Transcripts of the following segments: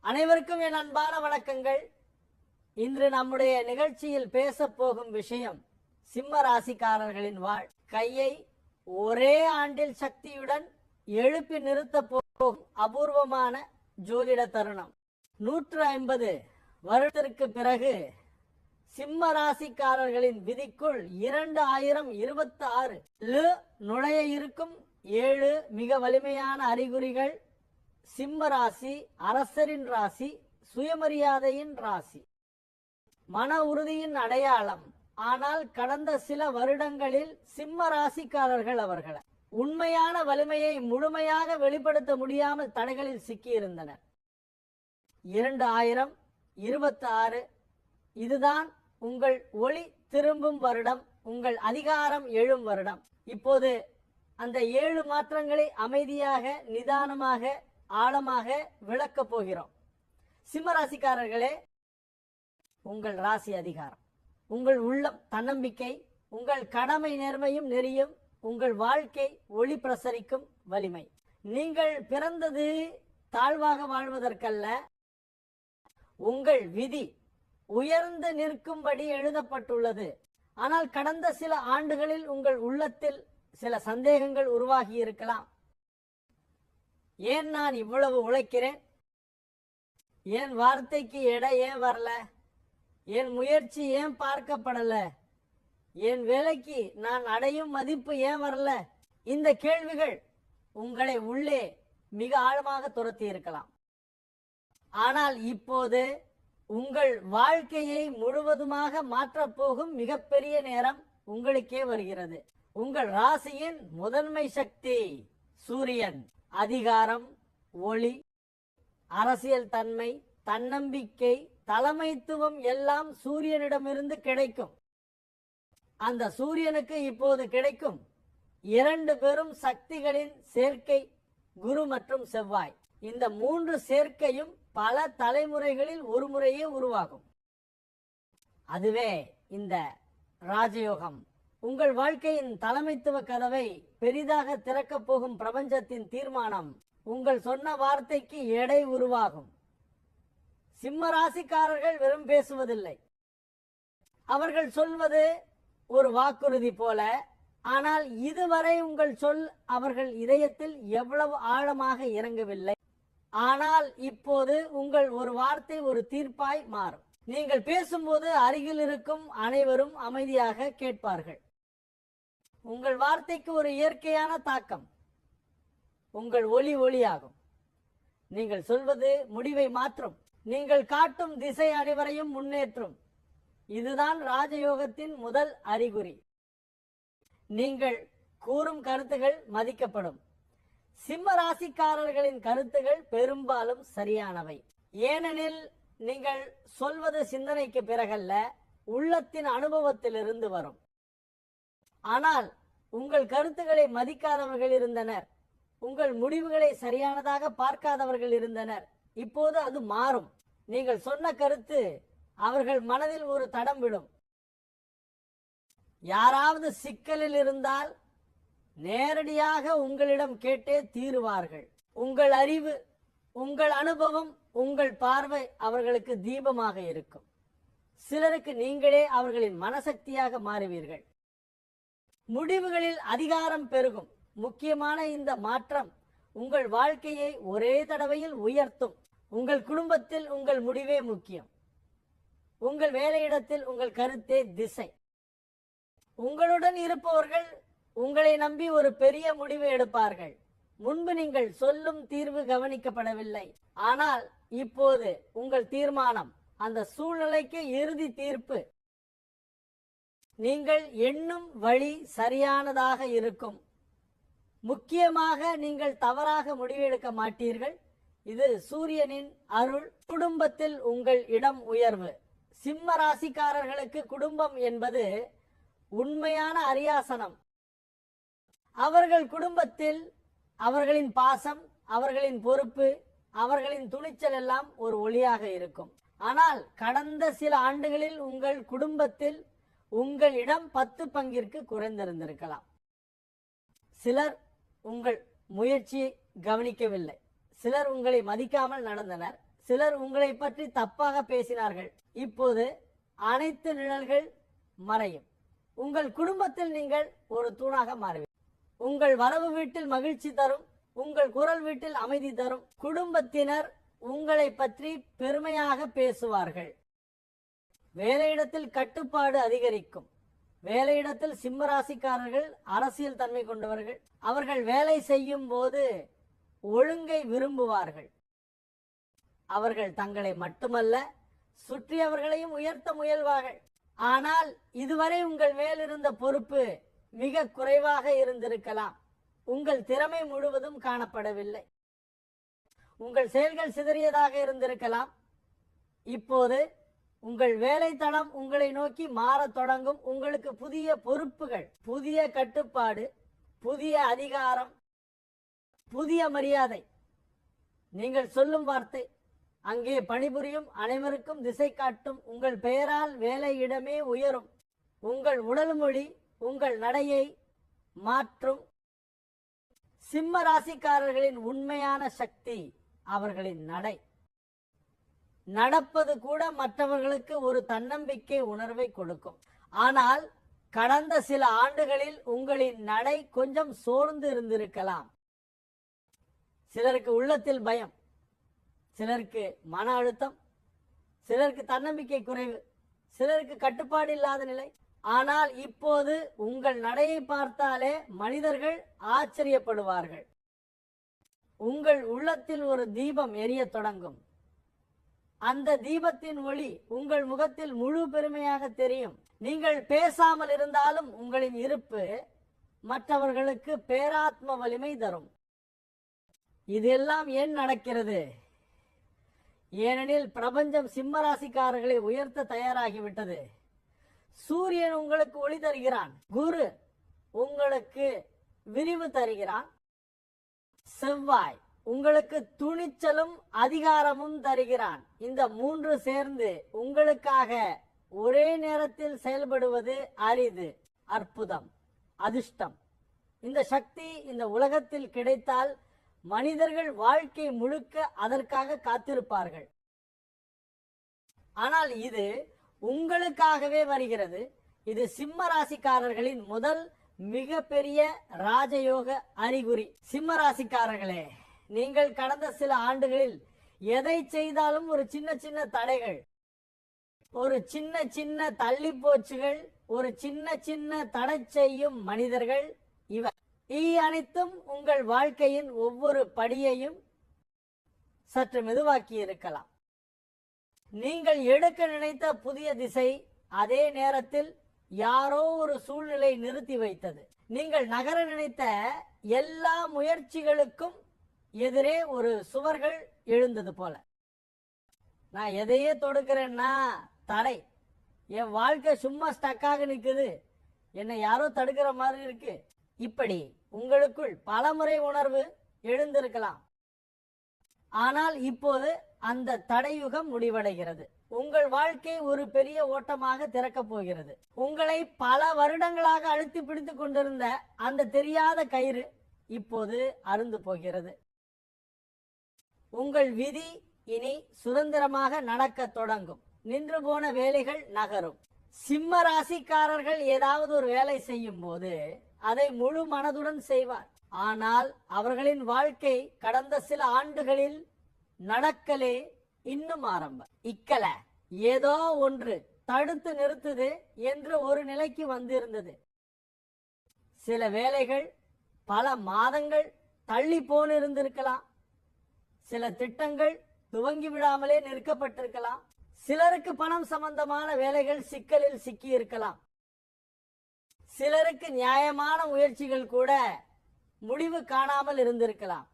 அனைவருக்கும் என் அன்பான வணக்கங்கள். இன்று நம்முடைய நிகழ்ச்சியில் பேச போகும் விஷயம் சிம்ம ராசிக்காரர்களின் கையை ஒரே ஆண்டில் சக்தியுடன் எழுப்பி நிறுத்த போகும் அபூர்வமான ஜோதிட தருணம். 150 வருடத்திற்கு பிறகு சிம்ம ராசிக்காரர்களின் விதிக்குள் 2026 நுழைய இருக்கும் 7 மிக வலிமையான அறிகுறிகள். சிம்ம ராசி அரசரின் ராசி, சுயமரியாதையின் ராசி, மன உறுதியின் அடையாளம். ஆனால் கடந்த சில வருடங்களில் சிம்ம ராசிக்காரர்கள் அவர்களை உண்மையான வலிமையை முழுமையாக வெளிப்படுத்த முடியாமல் தடைகளில் சிக்கியிருந்தனர். 2026 இதுதான் உங்கள் ஒளி திரும்பும் வருடம், உங்கள் அதிகாரம் எழும் வருடம். இப்போது அந்த 7 மாற்றங்களை அமைதியாக, நிதானமாக, ஆழமாக விளக்கப் போகிறோம். சிம்மராசிக்காரர்களே, உங்கள் ராசி அதிகாரம், உங்கள் உள்ளம் தன்னம்பிக்கை, உங்கள் கடமை நேர்மையும் நெறியும், உங்கள் வாழ்க்கை ஒளி பிரசரிக்கும் வலிமை. நீங்கள் பிறந்தது தாழ்வாக வாழ்வதற்கல்ல, உங்கள் விதி உயர்ந்து நிற்கும்படி எழுதப்பட்டுள்ளது. ஆனால் கடந்த சில ஆண்டுகளில் உங்கள் உள்ளத்தில் சில சந்தேகங்கள் உருவாகி இருக்கலாம். ஏன் நான் இவ்வளவு உழைக்கிறேன்? என் வார்த்தைக்கு எடை ஏன் வரல? என் முயற்சி ஏன் பார்க்கப்படல? என் வேலைக்கு நான் அடையும் மதிப்பு ஏன் வரல? இந்த கேள்விகள் உங்களை உள்ளே மிக ஆழமாக துரத்தி இருக்கலாம். ஆனால் இப்போது உங்கள் வாழ்க்கையை முழுவதுமாக மாற்றப் போகும் மிகப்பெரிய நேரம் உங்களுக்கே வருகிறது. உங்கள் ராசியின் முதன்மை சக்தி சூரியன். அதிகாரம், ஒளி, அரசியல் தன்மை, தன்னம்பிக்கை, தலைமைத்துவம் எல்லாம் சூரியனிடமிருந்து கிடைக்கும். அந்த சூரியனுக்கு இப்போது கிடைக்கும் 2 பெரும் சக்திகளின் சேர்க்கை, குரு மற்றும் செவ்வாய். இந்த 3 சேர்க்கையும் பல தலைமுறைகளில் ஒரு முறையே உருவாகும். அதுவே இந்த ராஜயோகம். உங்கள் வாழ்க்கையின் தலைமைத்துவ கதவை பெரிதாக திறக்கப் போகும் பிரபஞ்சத்தின் தீர்மானம். உங்கள் சொன்ன வார்த்தைக்கு எடை உருவாகும். சிம்ம ராசிக்காரர்கள் வெறும் பேசுவதில்லை, அவர்கள் சொல்வது ஒரு வாக்குறுதி போல. ஆனால் இதுவரை உங்கள் சொல் அவர்கள் இதயத்தில் எவ்வளவு ஆழமாக இறங்கவில்லை. ஆனால் இப்போது உங்கள் ஒரு வார்த்தை ஒரு தீர்ப்பாய் மாறும். நீங்கள் பேசும்போது அருகில் இருக்கும் அனைவரும் அமைதியாக கேட்பார்கள். உங்கள் வார்த்தைக்கு ஒரு இயற்கையான தாக்கம். உங்கள் ஒளியாகும். நீங்கள் சொல்வது முடிவை மாற்றும். நீங்கள் காட்டும் திசை அனைவரையும் முன்னேற்றும். இதுதான் ராஜயோகத்தின் முதல் அறிகுறி. நீங்கள் கூறும் கருத்துகள் மதிக்கப்படும். சிம்ம ராசிக்காரர்களின் கருத்துகள் பெரும்பாலும் சரியானவை. ஏனெனில் நீங்கள் சொல்வது சிந்தனைக்கு பிறகல்ல, உள்ளத்தின் அனுபவத்திலிருந்து வரும். ஆனால் உங்கள் கருத்துக்களை மதிக்காதவர்கள் இருந்தனர். உங்கள் முடிவுகளை சரியானதாக பார்க்காதவர்கள் இருந்தனர். இப்போது அது மாறும். நீங்கள் சொன்ன கருத்து அவர்கள் மனதில் ஒரு தடம் விடும். யாராவது சிக்கலில் இருந்தால் நேரடியாக உங்களிடம் கேட்டே தீருவார்கள். உங்கள் அறிவு, உங்கள் அனுபவம், உங்கள் பார்வை அவர்களுக்கு தீபமாக இருக்கும். சிலருக்கு நீங்களே அவர்களின் மனசக்தியாக மாறுவீர்கள். முடிவுகளில் அதிகாரம் பெருகும். முக்கியமான இந்த மாற்றம் உங்கள் வாழ்க்கையை ஒரே தடவையில் உயர்த்தும். உங்கள் குடும்பத்தில் உங்கள் முடிவே முக்கியம். உங்கள் வேலையிடத்தில் உங்கள் கருத்தே திசை. உங்களுடன் இருப்பவர்கள் உங்களை நம்பி ஒரு பெரிய முடிவு எடுப்பார்கள். முன்பு நீங்கள் சொல்லும் தீர்வு கவனிக்கப்படவில்லை. ஆனால் இப்போது உங்கள் தீர்மானம் அந்த சூழ்நிலைக்கு இறுதி தீர்ப்பு. நீங்கள் எண்ணும் வழி சரியானதாக இருக்கும். முக்கியமாக நீங்கள் தவறாக முடிவெடுக்க மாட்டீர்கள். இது சூரியனின் அருள். குடும்பத்தில் உங்கள் இடம் உயர்வு. சிம்ம ராசிக்காரர்களுக்கு குடும்பம் என்பது உண்மையான அரியாசனம். அவர்கள் குடும்பத்தில் அவர்களின் பாசம், அவர்களின் பொறுப்பு, அவர்களின் துணிச்சல் எல்லாம் ஒரு ஒளியாக இருக்கும். ஆனால் கடந்த சில ஆண்டுகளில் உங்கள் குடும்பத்தில் உங்கள் இடம் 10 பங்கிற்கு குறைந்திருந்திருக்கலாம். சிலர் உங்கள் முயற்சியை கவனிக்கவில்லை. சிலர் உங்களை மதிக்காமல் நடந்தனர். சிலர் உங்களை பற்றி தப்பாக பேசினார்கள். இப்போது அனைத்து நிழல்கள் மறையும். உங்கள் குடும்பத்தில் நீங்கள் ஒரு தூணாக மாறுவீர்கள். உங்கள் வரவு வீட்டில் மகிழ்ச்சி தரும், உங்கள் குரல் வீட்டில் அமைதி தரும். குடும்பத்தினர் உங்களை பற்றி பெருமையாக பேசுவார்கள். வேலையிடத்தில் கட்டுப்பாடு அதிகரிக்கும். வேலையிடத்தில் சிம்ம ராசிக்காரர்கள் அரசியல் தன்மை கொண்டவர்கள். அவர்கள் வேலை செய்யும் போது ஒழுங்கை விரும்புவார்கள். அவர்கள் தங்களை மட்டுமல்ல சுற்றியவர்களையும் உயர்த்த முயல்வார்கள். ஆனால் இதுவரை உங்கள் மேல் இருந்த பொறுப்பு மிக குறைவாக இருந்திருக்கலாம். உங்கள் திறமை முழுவதும் காணப்படவில்லை. உங்கள் செயல்கள் சிதறியதாக இருந்திருக்கலாம். இப்போது உங்கள் வேலை தளம் உங்களை நோக்கி மாறத் தொடங்கும். உங்களுக்கு புதிய பொறுப்புகள், புதிய கட்டுப்பாடு, புதிய அதிகாரம், புதிய மரியாதை. நீங்கள் சொல்லும் வார்த்தை அங்கே பணிபுரியும் அனைவருக்கும் திசை காட்டும். உங்கள் பெயரால் வேலையிடமே உயரும். உங்கள் உடல் மொழி உங்கள் நடையை மாற்றும். சிம்ம ராசிக்காரர்களின் உண்மையான சக்தி அவர்களின் நடை. நடப்பது கூட மற்றவர்களுக்கு ஒரு தன்னம்பிக்கை உணர்வை கொடுக்கும். ஆனால் கடந்த சில ஆண்டுகளில் உங்களின் நடை கொஞ்சம் சோர்ந்து இருந்திருக்கலாம். சிலருக்கு உள்ளத்தில் பயம், சிலருக்கு மன அழுத்தம், சிலருக்கு தன்னம்பிக்கை குறைவு, சிலருக்கு கட்டுப்பாடு இல்லாத நிலை. ஆனால் இப்போது உங்கள் நடையை பார்த்தாலே மனிதர்கள் ஆச்சரியப்படுவார்கள். உங்கள் உள்ளத்தில் ஒரு தீபம் எரிய தொடங்கும். அந்த தீபத்தின் ஒளி உங்கள் முகத்தில் முழு பெருமையாக தெரியும். நீங்கள் பேசாமல் இருந்தாலும் உங்களின் இருப்பு மற்றவர்களுக்கு பேராத்ம வலிமை தரும். இதெல்லாம் ஏன் நடக்கிறது? ஏனெனில் பிரபஞ்சம் சிம்மராசிக்காரர்களை உயர்த்த தயாராகிவிட்டது. சூரியன் உங்களுக்கு ஒளி தருகிறான். குரு உங்களுக்கு விரிவு தருகிறான். செவ்வாய் உங்களுக்கு துணிச்சலும் அதிகாரமும் தருகிறான். இந்த மூன்று சேர்ந்து உங்களுக்காக ஒரே நேரத்தில் செயல்படுவது அரிது, அற்புதம், அதிர்ஷ்டம். இந்த சக்தி இந்த உலகத்தில் கிடைத்தால் மனிதர்கள் வாழ்க்கை முழுக்க அதற்காக காத்திருப்பார்கள். ஆனால் இது உங்களுக்காகவே வருகிறது. இது சிம்ம ராசிக்காரர்களின் முதல் மிகப்பெரிய ராஜயோக அறிகுறி. சிம்ம ராசிக்காரர்களே, நீங்கள் கடந்த சில ஆண்டுகளில் எதை செய்தாலும் ஒரு சின்ன சின்ன தடைகள், ஒரு சின்ன சின்ன தள்ளி போச்சுகள், ஒரு சின்ன சின்ன தடை செய்யும் மனிதர்கள் இவர். அனைத்தும் உங்கள் வாழ்க்கையின் ஒவ்வொரு படியையும் சற்று மெதுவாக்கி இருக்கலாம். நீங்கள் எடுக்க நினைத்த புதிய திசை அதே நேரத்தில் யாரோ ஒரு சூழ்நிலை நிறுத்தி வைத்தது. நீங்கள் நகர நினைத்த எல்லா முயற்சிகளுக்கும் எதிரே ஒரு சுவர்கள் எழுந்தது போல. நான் எதையே தொடுக்கிறேன்னா தடை. என் வாழ்க்கை சும்மா ஸ்டக்காக நிற்குது, என்னை யாரோ தடுக்கிற மாதிரி இருக்கு. இப்படி உங்களுக்குள் பலமுறை உணர்வு எழுந்திருக்கலாம். ஆனால் இப்போது அந்த தடையுகம் முடிவடைகிறது. உங்கள் வாழ்க்கை ஒரு பெரிய ஓட்டமாக திறக்கப் போகிறது. உங்களை பல வருடங்களாக அழுத்தி பிடித்துக் கொண்டிருந்த அந்த தெரியாத கயிறு இப்போது அருந்து போகிறது. உங்கள் விதி இனி சுதந்திரமாக நடக்க தொடங்கும். நின்று போன வேலைகள் நகரும். சிம்ம ராசிக்காரர்கள் ஏதாவது ஒரு வேலை செய்யும் போது அதை முழு மனதுடன் செய்வார். ஆனால் அவர்களின் வாழ்க்கை கடந்த சில ஆண்டுகளில் நடக்கலே இன்னும் ஆரம்பம். இக்கல ஏதோ ஒன்று தடுத்து நிறுத்துது என்று ஒரு நிலைக்கு வந்திருந்தது. சில வேலைகள் பல மாதங்கள் தள்ளி போனிருந்திருக்கலாம். சில திட்டங்கள் துவங்கி விடாமலே நிற்கப்பட்டிருக்கலாம். சிலருக்கு பணம் சம்பந்தமான வேலைகள் சிக்கலில் சிக்கி இருக்கலாம். சிலருக்கு நியாயமான முயற்சிகள் கூட முடிவு காணாமல் இருந்திருக்கலாம்.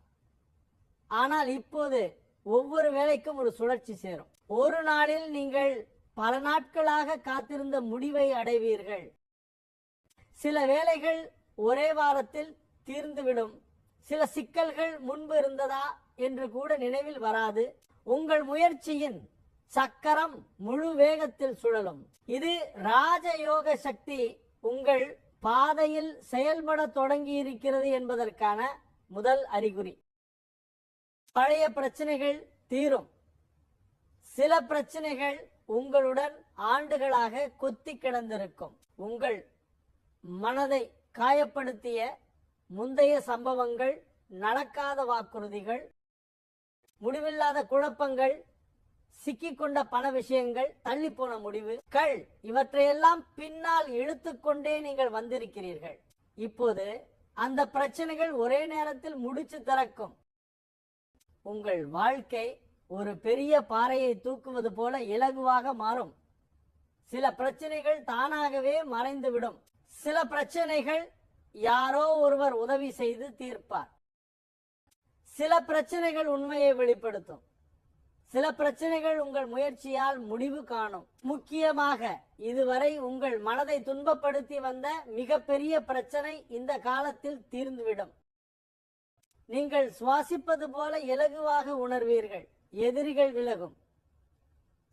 ஆனால் இப்போது ஒவ்வொரு வேலைக்கும் ஒரு சுழற்சி சேரும். ஒரு நாளில் நீங்கள் பல நாட்களாக காத்திருந்த முடிவை அடைவீர்கள். சில வேலைகள் ஒரே வாரத்தில் தீர்ந்துவிடும். சில சிக்கல்கள் முன்பு இருந்ததா என்று கூட நினைவில் வராது. உங்கள் முயற்சியின் சக்கரம் முழு வேகத்தில் சுழலும். இது ராஜயோக சக்தி உங்கள் பாதையில் செயல்பட தொடங்கி இருக்கிறது என்பதற்கான முதல் அறிகுறி. பழைய பிரச்சனைகள் தீரும். சில பிரச்சனைகள் உங்களுடன் ஆண்டுகளாக கொத்தி கிடந்திருக்கும். உங்கள் மனதை காயப்படுத்திய முந்தைய சம்பவங்கள், நடக்காத வாக்குறுதிகள், முடிவில்லாத குழப்பங்கள், சிக்கிக்கொண்ட பண விஷயங்கள், தள்ளி போன முடிவுகள், இவற்றையெல்லாம் பின்னால் இழுத்துக்கொண்டே நீங்கள் வந்திருக்கிறீர்கள். இப்போது அந்த பிரச்சனைகள் ஒரே நேரத்தில் முடிச்சு திறக்கும். உங்கள் வாழ்க்கை ஒரு பெரிய பாறையை தூக்குவது போல இலகுவாக மாறும். சில பிரச்சனைகள் தானாகவே மறைந்துவிடும். சில பிரச்சனைகள் யாரோ ஒருவர் உதவி செய்து தீர்ப்பார். சில பிரச்சனைகள் உண்மையை வெளிப்படுத்தும். சில பிரச்சனைகள் உங்கள் முயற்சியால் முடிவு காணும். முக்கியமாக இதுவரை உங்கள் மனதை துன்பப்படுத்தி வந்த மிகப்பெரிய பிரச்சனை இந்த காலத்தில் தீர்ந்துவிடும். நீங்கள் சுவாசிப்பது போல இலகுவாக உணர்வீர்கள். எதிரிகள் விலகும்.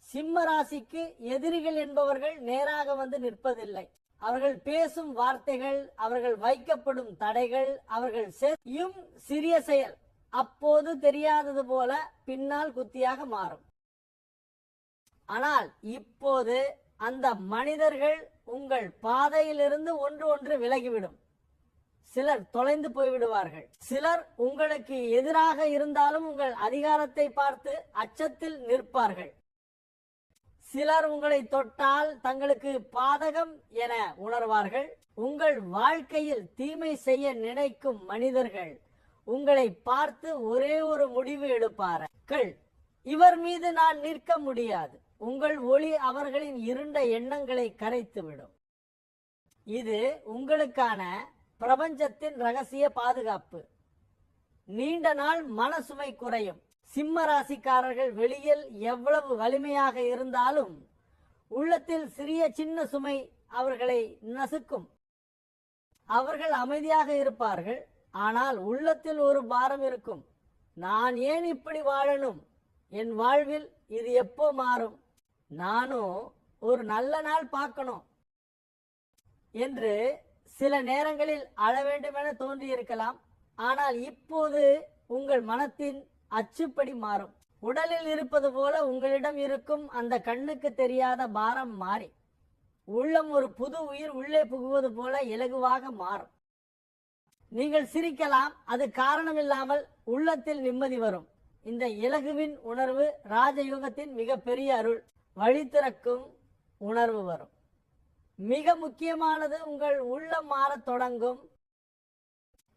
சிம்ம ராசிக்கு எதிரிகள் என்பவர்கள் நேராக வந்து நிற்பதில்லை. அவர்கள் பேசும் வார்த்தைகள், அவர்கள் வைக்கப்படும் தடைகள், அவர்கள் செய்யும் சிறிய செயல் அப்போது தெரியாதது போல பின்னால் குத்தியாக மாறும். ஆனால் இப்போது அந்த மனிதர்கள் உங்கள் பாதையிலிருந்து ஒன்று விலகிவிடும். சிலர் தொலைந்து போய்விடுவார்கள். சிலர் உங்களுக்கு எதிராக இருந்தாலும் உங்கள் அதிகாரத்தை பார்த்து அச்சத்தில் நிற்பார்கள். சிலர் உங்களை தொட்டால் தங்களுக்கு பாதகம் என உணர்வார்கள். உங்கள் வாழ்க்கையில் தீமை செய்ய நினைக்கும் மனிதர்கள் உங்களை பார்த்து ஒரே ஒரு முடிவு எடுப்பார்கள். இவர் மீது நான் நிற்க முடியாது. உங்கள் ஒளி அவர்களின் இருண்ட எண்ணங்களை கரைத்துவிடும். இது உங்களுக்கான பிரபஞ்சத்தின் ரகசிய பாதுகாப்பு. நீண்ட நாள் மனசுமை குறையும். சிம்ம ராசிக்காரர்கள் வெளியில் எவ்வளவு வலிமையாக இருந்தாலும் உள்ளத்தில் சிறிய சின்ன சுமை அவர்களை நசுக்கும். அவர்கள் அமைதியாக இருப்பார்கள், ஆனால் உள்ளத்தில் ஒரு பாரம் இருக்கும். நான் ஏன் இப்படி வாழணும்? என் வாழ்வில் இது எப்போ மாறும்? நானும் ஒரு நல்ல நாள் பார்க்கணும் என்று சில நேரங்களில் அழ வேண்டும் என தோன்றியிருக்கலாம். ஆனால் இப்போது உங்கள் மனத்தின் அச்சுப்படி மாறும். உடலில் இருப்பது போல உங்களிடம் இருக்கும் அந்த கண்ணுக்கு தெரியாத பாரம் மாறி உள்ளம் ஒரு புது உயிர் உள்ளே புகுவது போல இலகுவாக மாறும். நீங்கள் சிரிக்கலாம். அது காரணமில்லாமல் உள்ளத்தில் நிம்மதி வரும். இந்த இலகுவின் உணர்வு ராஜயோகத்தின் மிகப்பெரிய அருள். வழி திறக்கும் உணர்வு வரும். மிக முக்கியமானது, உங்கள் உள்ளம் மாறத் தொடங்கும்.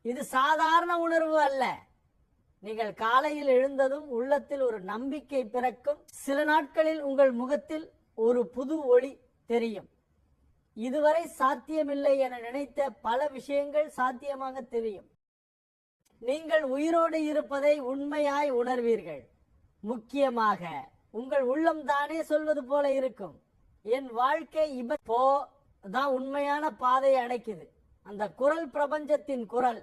இது சாதாரண உணர்வு அல்ல. நீங்கள் காலையில் எழுந்ததும் உள்ளத்தில் ஒரு நம்பிக்கை பிறக்கும். சில நாட்களில் உங்கள் முகத்தில் ஒரு புது ஒளி தெரியும். இதுவரை சாத்தியமில்லை என நினைத்த பல விஷயங்கள் சாத்தியமாக தெரியும். நீங்கள் உயிரோடு இருப்பதை உண்மையாய் உணர்வீர்கள். முக்கியமாக உங்கள் உள்ளம் தானே சொல்வது போல இருக்கும், என் வாழ்க்கை இப்போ தான் உண்மையான பாதையை அடைக்குது. அந்த குரல் பிரபஞ்சத்தின் குரல்.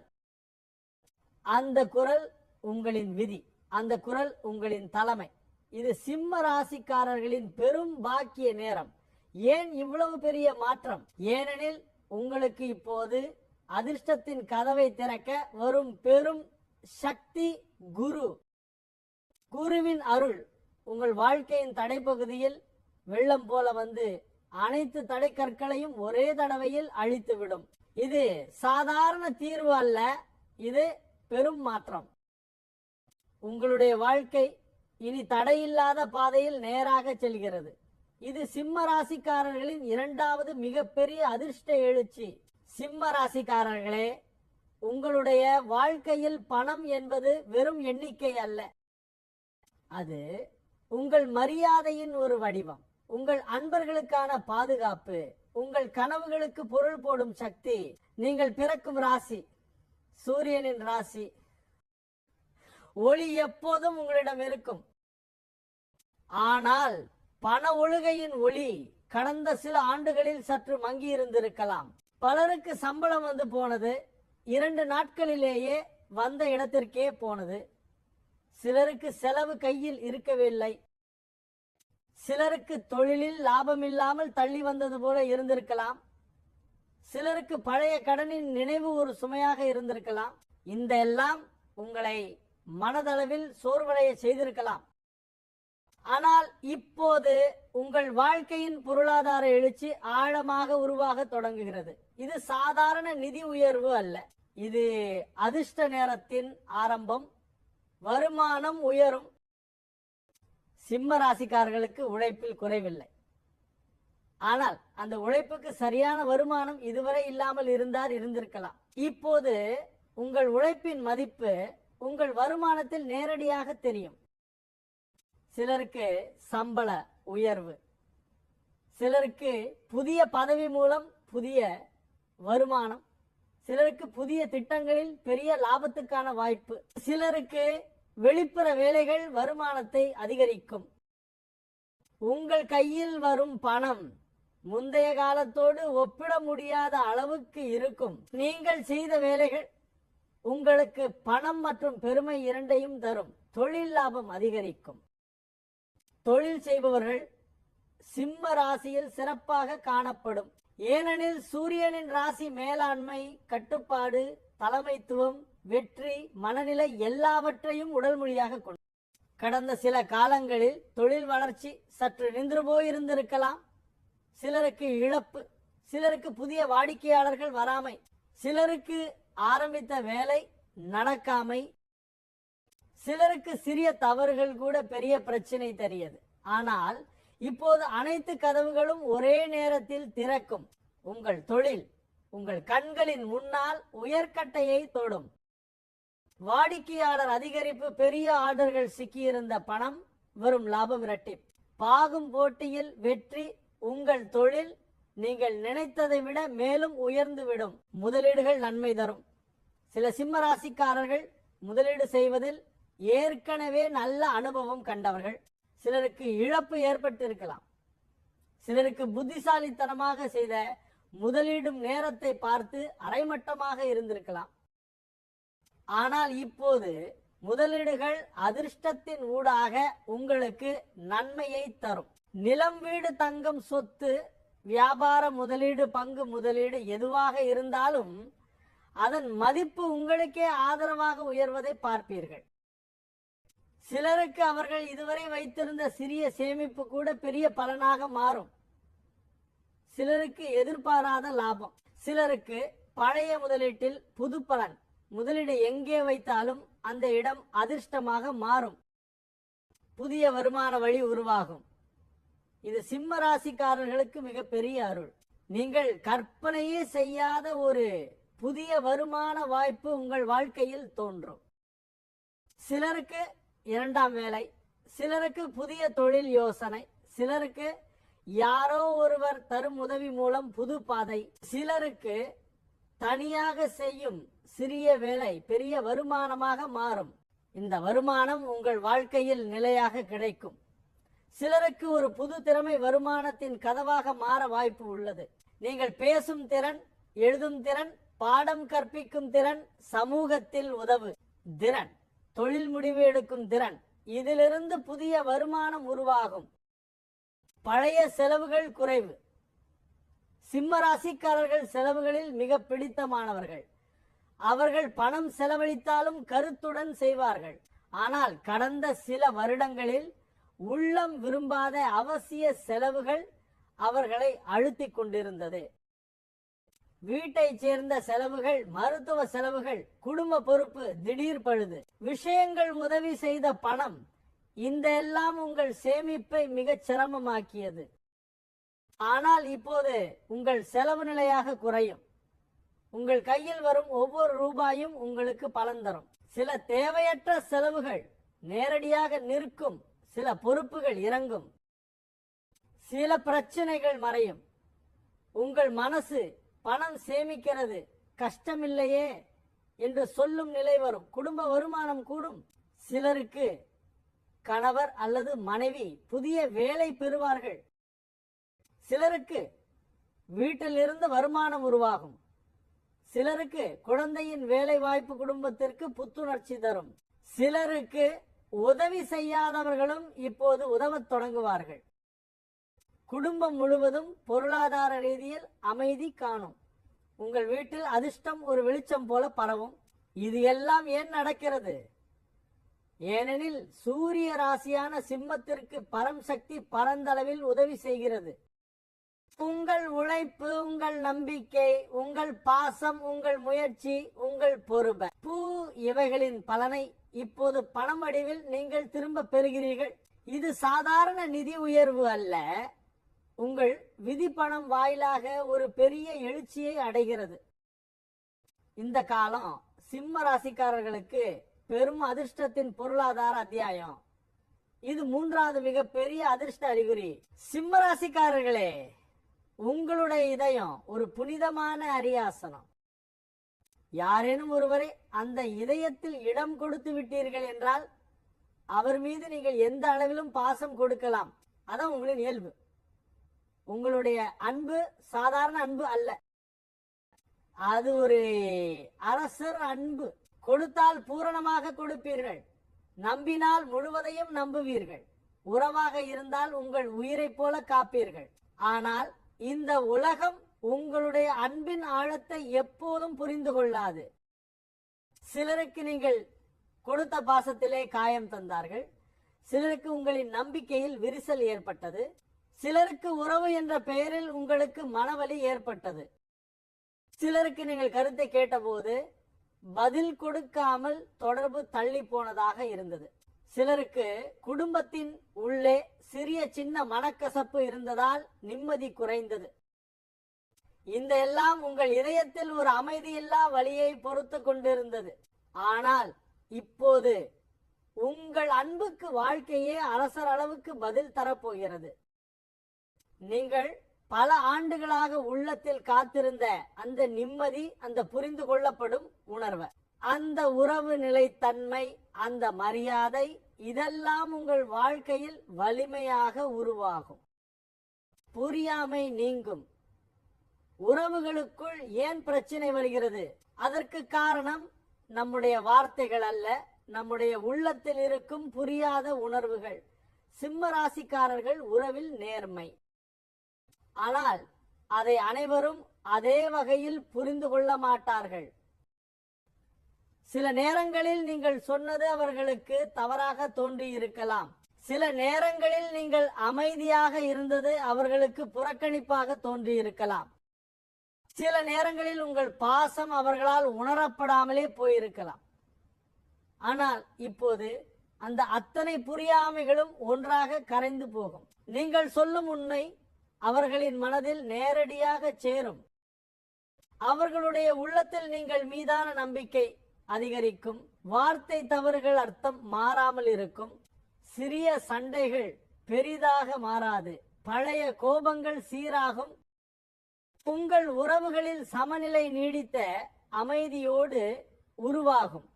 அந்த குரல் உங்களின் விதி. அந்த குரல் உங்களின் தலைமை. இது சிம்ம ராசிக்காரர்களின் பெரும் பாக்கிய நேரம். ஏன் இவ்வளவு பெரிய மாற்றம்? ஏனெனில் உங்களுக்கு இப்போது அதிர்ஷ்டத்தின் கதவை திறக்க வரும் பெரும் சக்தி குரு. குருவின் அருள் உங்கள் வாழ்க்கையின் தடைப்பகுதியில் வெள்ளம் போல வந்து அனைத்து தடை கற்களையும் ஒரே தடவையில் அழித்துவிடும். இது சாதாரண தீர்வு அல்ல, இது பெரும் மாற்றம். உங்களுடைய வாழ்க்கை இனி தடையில்லாத பாதையில் நேராக செல்கிறது. இது சிம்ம ராசிக்காரர்களின் இரண்டாவது மிகப்பெரிய அதிர்ஷ்ட எழுச்சி. சிம்ம ராசிக்காரர்களே, உங்களுடைய வாழ்க்கையில் பணம் என்பது வெறும் எண்ணிக்கை அல்ல. அது உங்கள் மரியாதையின் ஒரு வடிவம். உங்கள் அன்பர்களுக்கான பாதுகாப்பு. உங்கள் கனவுகளுக்கு பொருள் போடும் சக்தி. நீங்கள் பிறக்கும் ராசி சூரியனின் ராசி. ஒளி எப்போதும் உங்களிடம் இருக்கும். ஆனால் பண ஒழுகையின் ஒளி கடந்த சில ஆண்டுகளில் சற்று மங்கி இருந்திருக்கலாம். பலருக்கு சம்பளம் வந்து போனது 2 நாட்களிலேயே வந்த இடத்திற்கே போனது. சிலருக்கு செலவு கையில் இருக்கவில்லை. சிலருக்கு தொழிலில் லாபம் இல்லாமல் தள்ளி வந்தது போல இருந்திருக்கலாம். சிலருக்கு பழைய கடனின் நினைவு ஒரு சுமையாக இருந்திருக்கலாம். இந்த எல்லாம் உங்களை மனதளவில் சோர்வடைய செய்திருக்கலாம். ஆனால் இப்போது உங்கள் வாழ்க்கையின் பொருளாதார எழுச்சி ஆழமாக உருவாக தொடங்குகிறது. இது சாதாரண நிதி உயர்வு அல்ல, இது அதிர்ஷ்ட நேரத்தின் ஆரம்பம். வருமானம் உயரும். சிம்ம ராசிக்காரர்களுக்கு உழைப்பில் குறைவில்லை. ஆனால் அந்த உழைப்புக்கு சரியான வருமானம் இதுவரை இல்லாமல் இருந்திருக்கலாம். இப்போது உங்கள் உழைப்பின் மதிப்பு உங்கள் வருமானத்தில் நேரடியாக தெரியும். சிலருக்கு சம்பள உயர்வு, சிலருக்கு புதிய பதவி மூலம் புதிய வருமானம், சிலருக்கு புதிய திட்டங்களில் பெரிய லாபத்துக்கான வாய்ப்பு, சிலருக்கு வெளிப்புற வேலைகள் வருமானத்தை அதிகரிக்கும். உங்கள் கையில் வரும் பணம் முந்தைய காலத்தோடு ஒப்பிட முடியாத அளவுக்கு இருக்கும். நீங்கள் செய்த வேலைகள் உங்களுக்கு பணம் மற்றும் பெருமை இரண்டையும் தரும். தொழில் லாபம் அதிகரிக்கும். தொழில் செய்பவர்கள் சிம்ம ராசியில் சிறப்பாக காணப்படும். ஏனெனில் சூரியனின் ராசி மேலாண்மை, கட்டுப்பாடு, தலைமைத்துவம், வெற்றி, மனநிலை எல்லாவற்றையும் உடல் மொழியாக கொண்டு. கடந்த சில காலங்களில் தொழில் வளர்ச்சி சற்று நின்று போயிருந்திருக்கலாம். சிலருக்கு இழப்பு, சிலருக்கு புதிய வாடிக்கையாளர்கள் வராமை, சிலருக்கு ஆரம்பித்த வேலை நடக்காமை, சிலருக்கு சிறிய தவறுகள் கூட பெரிய பிரச்சனை தெரியுது. ஆனால் இப்போது அனைத்து கதவுகளும் ஒரே நேரத்தில் திறக்கும். உங்கள் தொழில் உங்கள் கண்களின் முன்னால் உயர்கட்டையை தொடும். வாடிக்கையாளர் அதிகரிப்பு, பெரிய ஆர்டர்கள், சிக்கியிருந்த பணம் வரும் லாபம் இரட்டி. பாகும் போட்டியில் வெற்றி. உங்கள் தொழில் நீங்கள் நினைத்ததை விட மேலும் உயர்ந்துவிடும். முதலீடுகள் நன்மை தரும். சில சிம்ம ராசிக்காரர்கள் முதலீடு செய்வதில் ஏற்கனவே நல்ல அனுபவம் கண்டவர்கள். சிலருக்கு இழப்பு ஏற்பட்டிருக்கலாம். சிலருக்கு புத்திசாலித்தனமாக செய்த முதலீடும் நேரத்தை பார்த்து அரைமட்டமாக இருந்திருக்கலாம். ஆனால் இப்போது முதலீடுகள் அதிர்ஷ்டத்தின் ஊடாக உங்களுக்கு நன்மையை தரும். நிலம், வீடு, தங்கம், சொத்து, வியாபார முதலீடு, பங்கு முதலீடு எதுவாக இருந்தாலும் அதன் மதிப்பு உங்களுக்கே ஆதரவாக உயர்வதை பார்ப்பீர்கள். சிலருக்கு அவர்கள் இதுவரை வைத்திருந்த சிறிய சேமிப்பு கூட பெரிய பலனாக மாறும். சிலருக்கு எதிர்பாராத லாபம், சிலருக்கு பழைய முதலீட்டில் புது பலன். முதலீடு எங்கே வைத்தாலும் அந்த இடம் அதிர்ஷ்டமாக மாறும். புதிய வருமான வழி உருவாகும். இது சிம்ம ராசிக்காரர்களுக்கு மிகப்பெரிய அருள். நீங்கள் கற்பனையே செய்யாத ஒரு புதிய வருமான வாய்ப்பு உங்கள் வாழ்க்கையில் தோன்றும். சிலருக்கு இரண்டாம் வேலை, சிலருக்கு புதிய தொழில் யோசனை, சிலருக்கு யாரோ ஒருவர் தரும் உதவி மூலம் புது பாதை, சிலருக்கு தனியாக செய்யும் சிறிய வேலை பெரிய வருமானமாக மாறும். இந்த வருமானம் உங்கள் வாழ்க்கையில் நிலையாக கிடைக்கும். சிலருக்கு ஒரு புது திறமை வருமானத்தின் கதவாக மாற வாய்ப்பு உள்ளது. நீங்கள் பேசும் திறன், எழுதும் திறன், பாடம் கற்பிக்கும் திறன், சமூகத்தில் உதவு திறன், தொழில் முடிவு எடுக்கும் திறன், இதிலிருந்து புதிய வருமானம் உருவாகும். பழைய செலவுகள் குறைவு. சிம்ம ராசிக்காரர்கள் செலவுகளில் மிக பிடித்தமானவர்கள். அவர்கள் பணம் செலவழித்தாலும் கருத்துடன் செய்வார்கள். ஆனால் கடந்த சில வருடங்களில் உள்ளம் விரும்பாத அவசிய செலவுகள் அவர்களை அழுத்திக் கொண்டிருந்தது. வீட்டை சேர்ந்த செலவுகள், மருத்துவ செலவுகள், குடும்ப பொறுப்பு, திடீர் பழுது, விஷயங்கள் உதவி செய்த பணம், இந்த எல்லாம் உங்கள் சேமிப்பை மிகச் சிரமமாக்கியது. ஆனால் இப்போது உங்கள் செலவு நிலையாக குறையும். உங்கள் கையில் வரும் ஒவ்வொரு ரூபாயும் உங்களுக்கு பலன் தரும். சில தேவையற்ற செலவுகள் நேரடியாக நிற்கும். சில பொறுப்புகள் இறங்கும். சில பிரச்சனைகள் மறையும். உங்கள் மனசு பணம் சேமிக்கிறது கஷ்டமில்லையே என்று சொல்லும் நிலை வரும். குடும்ப வருமானம் கூடும். சிலருக்கு கணவர் அல்லது மனைவி புதிய வேலை பெறுவார்கள். சிலருக்கு வீட்டிலிருந்து வருமானம் உருவாகும். சிலருக்கு குழந்தையின் வேலை வாய்ப்பு குடும்பத்திற்கு புத்துணர்ச்சி தரும். சிலருக்கு உதவி செய்யாதவர்களும் இப்போது உதவத் தொடங்குவார்கள். குடும்பம் முழுவதும் பொருளாதார ரீதியில் அமைதி காணும். உங்கள் வீட்டில் அதிர்ஷ்டம் ஒரு வெளிச்சம் போல பரவும். இது எல்லாம் ஏன் நடக்கிறது? ஏனெனில் சூரிய ராசியான சிம்மத்திற்கு பரம் சக்தி பரந்தளவில் உதவி செய்கிறது. உங்கள் உழைப்பு, உங்கள் நம்பிக்கை, உங்கள் பாசம், உங்கள் முயற்சி, உங்கள் பொறுமை, இவைகளின் பலனை இப்போது பணம் வடிவில் நீங்கள் திரும்ப பெறுகிறீர்கள். இது சாதாரண நிதி உயர்வு அல்ல, உங்கள் விதி பணம் வாயிலாக ஒரு பெரிய எழுச்சியை அடைகிறது. இந்த காலம் சிம்ம ராசிக்காரர்களுக்கு பெரும் அதிர்ஷ்டத்தின் பொருளாதார அத்தியாயம். இது 3வது மிகப்பெரிய அதிர்ஷ்ட அறிகுறி. சிம்ம ராசிக்காரர்களே, உங்களுடைய இதயம் ஒரு புனிதமான அரியாசனம். யாரேனும் ஒருவரை அந்த இதயத்தில் இடம் கொடுத்து விட்டீர்கள் என்றால் அவர் மீது நீங்கள் எந்த அளவிலும் பாசம் கொடுக்கலாம். அதான் உங்களின் இயல்பு. உங்களுடைய அன்பு சாதாரண அன்பு அல்ல, அது ஒரு அரசர் அன்பு. கொடுத்தால் பூரணமாக கொடுப்பீர்கள், நம்பினால் முழுவதையும் நம்புவீர்கள், உறவாக இருந்தால் உங்கள் உயிரை போல காப்பீர்கள். ஆனால் இந்த உலகம் உங்களுடைய அன்பின் ஆழத்தை எப்போதும் புரிந்து கொள்ளாது. சிலருக்கு நீங்கள் கொடுத்த பாசத்திலே காயம் தந்தார்கள், சிலருக்கு உங்களின் நம்பிக்கையில் விரிசல் ஏற்பட்டது, சிலருக்கு உறவு என்ற பெயரில் உங்களுக்கு மனவலி ஏற்பட்டது. சிலருக்கு நீங்கள் கருத்தை கேட்டபோது பதில் கொடுக்காமல் தொடர்பு தள்ளி போனதாக இருந்தது. சிலருக்கு குடும்பத்தின் உள்ளே சிறிய சின்ன மனக்கசப்பு இருந்ததால் நிம்மதி குறைந்தது. இந்த எல்லாம் உங்கள் இதயத்தில் ஒரு அமைதியில்லா வலியை பொறுத்து கொண்டிருந்தது. ஆனால் இப்போது உங்கள் அன்புக்கு வாழ்க்கையே அரசர் அளவுக்கு பதில் தரப்போகிறது. நீங்கள் பல ஆண்டுகளாக உள்ளத்தில் காத்திருந்த அந்த நிம்மதி, அந்த புரிந்து கொள்ளப்படும் உணர்வு, அந்த உறவு நிலைத்தன்மை, அந்த மரியாதை, இதெல்லாம் உங்கள் வாழ்க்கையில் வலிமையாக உருவாகும். புரியாமை நீங்கும். உறவுகளுக்குள் ஏன் பிரச்சனை வருகிறது? அதற்கு காரணம் நம்முடைய வார்த்தைகள் அல்ல, நம்முடைய உள்ளத்தில் இருக்கும் புரியாத உணர்வுகள். சிம்ம ராசிக்காரர்கள் உறவில் நேர்மை, ஆனால் அதை அனைவரும் அதே வகையில் புரிந்து கொள்ள மாட்டார்கள். சில நேரங்களில் நீங்கள் சொன்னது அவர்களுக்கு தவறாக தோன்றி இருக்கலாம். சில நேரங்களில் நீங்கள் அமைதியாக இருந்தது அவர்களுக்கு புறக்கணிப்பாக தோன்றி இருக்கலாம். சில நேரங்களில் உங்கள் பாசம் அவர்களால் உணரப்படாமலே போயிருக்கலாம். ஆனால் இப்போது அந்த அத்தனை புரியாமைகளும் ஒன்றாக கரைந்து போகும். நீங்கள் சொல்லும் உண்மை அவர்களின் மனதில் நேரடியாக சேரும். அவர்களுடைய உள்ளத்தில் நீங்கள் மீதான நம்பிக்கை அதிகரிக்கும். வார்த்தை தவறுகள் அர்த்தம் மாறாமல் இருக்கும். சிறிய சண்டைகள் பெரிதாக மாறாது. பழைய கோபங்கள் சீராகும். உங்கள் உறவுகளில் சமநிலை நீடித்த அமைதியோடு உருவாகும்.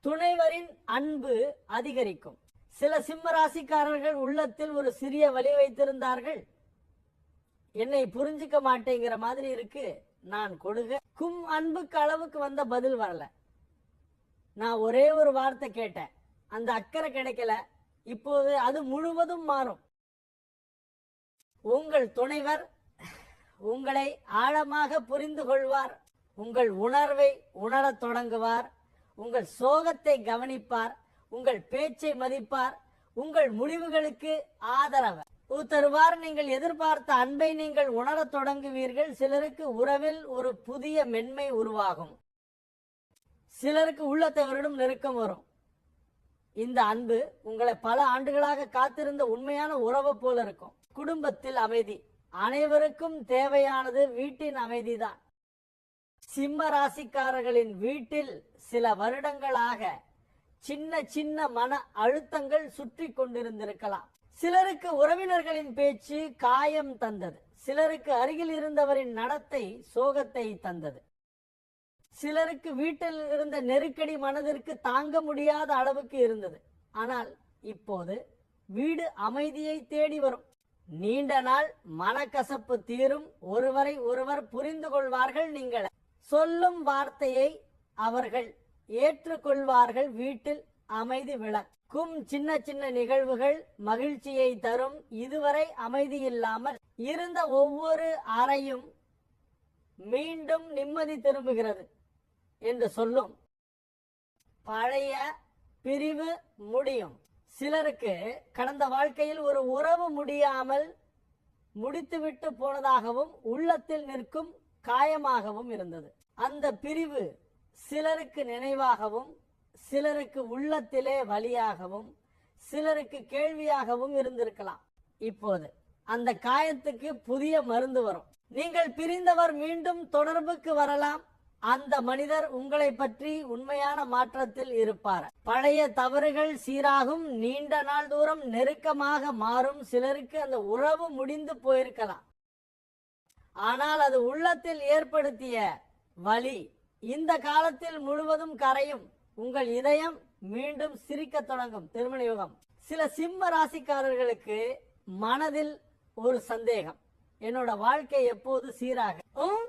துணைவரின் அன்பு அதிகரிக்கும். சில சிம்ம ராசிக்காரர்கள் உள்ளத்தில் ஒரு சிறிய வலி வைத்திருந்தார்கள். என்னை புரிஞ்சுக்க மாட்டேங்கிற மாதிரி இருக்கு, நான் கொடுக்கும் அன்புக்கு அளவுக்கு வந்த பதில் வரல. நான் ஒரே ஒரு வார்த்தை கேட்டேன், அந்த அக்கறை கிடைக்கல. இப்போது அது முழுவதும் மாறும். உங்கள் துணைவர் உங்களை ஆழமாக புரிந்து கொள்வார். உங்கள் உணர்வை உணரத் தொடங்குவார். உங்கள் சோகத்தை கவனிப்பார். உங்கள் பேச்சை மதிப்பார். உங்கள் முடிவுகளுக்கு ஆதரவு தருவார். நீங்கள் எதிர்பார்த்த அன்பை நீங்கள் உணரத் தொடங்குவீர்கள். சிலருக்கு உறவில் ஒரு புதிய மென்மை உருவாகும். சிலருக்கு உள்ளத்தவரிடம் நெருக்கம் வரும். இந்த அன்பு உங்களை பல ஆண்டுகளாக காத்திருந்த உண்மையான உறவு போல இருக்கும். குடும்பத்தில் அமைதி. அனைவருக்கும் தேவையானது வீட்டின் அமைதிதான். சிம்ம ராசிக்காரர்களின் வீட்டில் சில வருடங்களாக சின்ன சின்ன மன அழுத்தங்கள் சுற்றி கொண்டிருந்திருக்கலாம். சிலருக்கு உறவினர்களின் பேச்சு காயம் தந்தது. சிலருக்கு அருகில் இருந்தவரின் நடத்தை சோகத்தை தந்தது. சிலருக்கு வீட்டில் இருந்த நெருக்கடி மனதிற்கு தாங்க முடியாத அளவுக்கு இருந்தது. ஆனால் இப்போது வீடு அமைதியை தேடி வரும். நீண்ட நாள் மனக்கசப்பு தீரும். ஒருவரை ஒருவர் புரிந்து கொள்வார்கள். நீங்கள் சொல்லும் வார்த்தையை அவர்கள் ஏற்றுக்கொள்வார்கள். வீட்டில் அமைதி விளக்கும். சின்ன சின்ன நிகழ்வுகள் மகிழ்ச்சியை தரும். இதுவரை அமைதி இல்லாமல் இருந்த ஒவ்வொரு அறையும் மீண்டும் நிம்மதி திரும்புகிறது என்று சொல்லும். பழைய பிரிவு முடியும். சிலருக்கு கடந்த வாழ்க்கையில் ஒரு உறவு முடியாமல் முடித்துவிட்டு போனதாகவும் உள்ளத்தில் நிற்கும் காயமாகவும் இருந்தது. அந்த பிரிவு சிலருக்கு நினைவாகவும், சிலருக்கு உள்ளத்திலே வலியாகவும், சிலருக்கு கேள்வியாகவும் இருந்திருக்கலாம். இப்போது அந்த காயத்துக்கு புதிய மருந்து வரும். நீங்கள் பிரிந்தவர் மீண்டும் தொடர்புக்கு வரலாம். அந்த மனிதர் உங்களை பற்றி உண்மையான மாற்றத்தில் இருப்பார். பழைய தவறுகள் சீராகும், நீண்ட நாள் தூரம் நெருக்கமாக மாறும். சிலருக்கு அந்த உறவு முடிந்து போயிருக்கலாம், ஆனால் அது உள்ளத்தில் ஏற்படுத்திய வலி இந்த காலத்தில் முழுவதும் கரையும். உங்கள் இதயம் மீண்டும் சிரிக்க தொடங்கும். திருமண யுகம். சில சிம்ம ராசிக்காரர்களுக்கு மனதில் ஒரு சந்தேகம், என்னோட வாழ்க்கை எப்போது சீராகும்,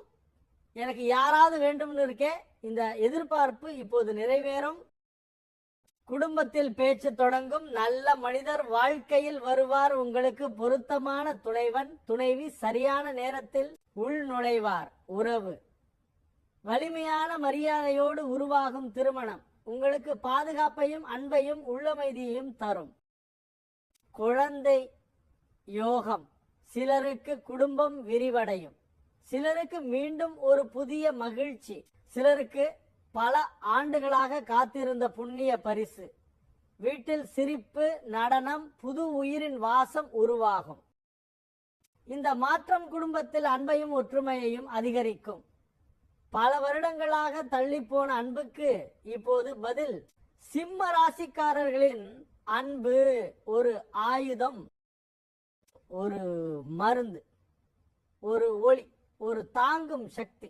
எனக்கு யாராவது வேண்டும்னு இருக்கே, இந்த எதிர்பார்ப்பு இப்போது நிறைவேறும். குடும்பத்தில் பேச்சு தொடங்கும். நல்ல மனிதர் வாழ்க்கையில் வருவார். உங்களுக்கு பொருத்தமான துணைவன் துணைவி சரியான நேரத்தில் உள் நுழைவார். உறவு வலிமையான மரியாதையோடு உருவாகும். திருமணம் உங்களுக்கு பாதுகாப்பையும் அன்பையும் உள்ளமைதியையும் தரும். குழந்தை யோகம். சிலருக்கு குடும்பம் விரிவடையும், சிலருக்கு மீண்டும் ஒரு புதிய மகிழ்ச்சி, சிலருக்கு பல ஆண்டுகளாக காத்திருந்த புண்ணிய பரிசு. வீட்டில் சிரிப்பு, நடனம், புது உயிரின் வாசம் உருவாகும். இந்த மாற்றம் குடும்பத்தில் அன்பையும் ஒற்றுமையையும் அதிகரிக்கும். பல வருடங்களாக தள்ளிப்போன அன்புக்கு இப்போது பதில். சிம்ம ராசிக்காரர்களின் அன்பு ஒரு ஆயுதம், ஒரு மருந்து, ஒரு ஒளி, ஒரு தாங்கும் சக்தி.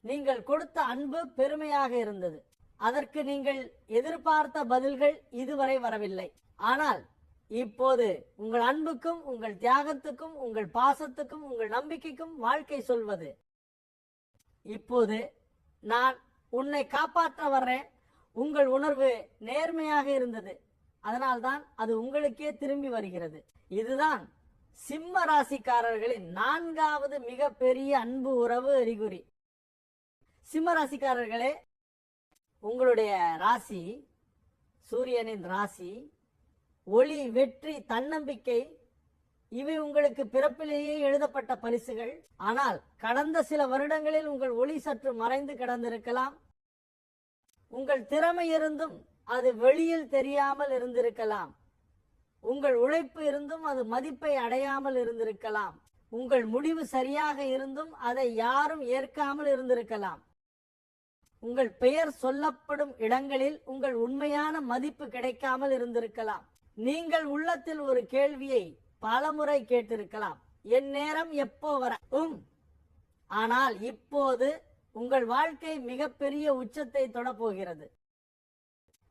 நீங்கள் கொடுத்த அன்பு பெருமையாக இருந்தது. அதற்கு நீங்கள் எதிர்பார்த்த பதில்கள் இதுவரை வரவில்லை. ஆனால் இப்போது உங்கள் அன்புக்கும், உங்கள் தியாகத்துக்கும், உங்கள் பாசத்துக்கும், உங்கள் நம்பிக்கைக்கும் வாழ்க்கை சொல்வது, இப்போது நான் உன்னை காப்பாற்ற வர்றேன். உங்கள் உணர்வு நேர்மையாக இருந்தது, அதனால்தான் அது உங்களுக்கே திரும்பி வருகிறது. இதுதான் சிம்ம ராசிக்காரர்களின் 4வது மிகப்பெரிய அன்பு உறவு அறிகுறி. சிம்ம ராசிக்காரர்களே, உங்களுடைய ராசி சூரியனின் ராசி. ஒளி, வெற்றி, தன்னம்பிக்கை இவை உங்களுக்கு பிறப்பிலேயே எழுதப்பட்ட பரிசுகள். ஆனால் கடந்த சில வருடங்களில் உங்கள் ஒளி சற்று மறைந்து கிடந்திருக்கலாம். உங்கள் திறமை இருந்தும் அது வெளியில் தெரியாமல் இருந்திருக்கலாம். உங்கள் உழைப்பு இருந்தும் அது மதிப்பை அடையாமல் இருந்திருக்கலாம். உங்கள் முடிவு சரியாக இருந்தும் அதை யாரும் ஏற்காமல் இருந்திருக்கலாம். உங்கள் பெயர் சொல்லப்படும் இடங்களில் உங்கள் உண்மையான மதிப்பு கிடைக்காமல் இருந்திருக்கலாம். நீங்கள் உள்ளத்தில் ஒரு கேள்வியை பலமுறை கேட்டிருக்கலாம், என் நேரம் எப்போ வர. ஆனால் இப்போது உங்கள் வாழ்க்கை மிகப்பெரிய உச்சத்தை தொடப்போகிறது.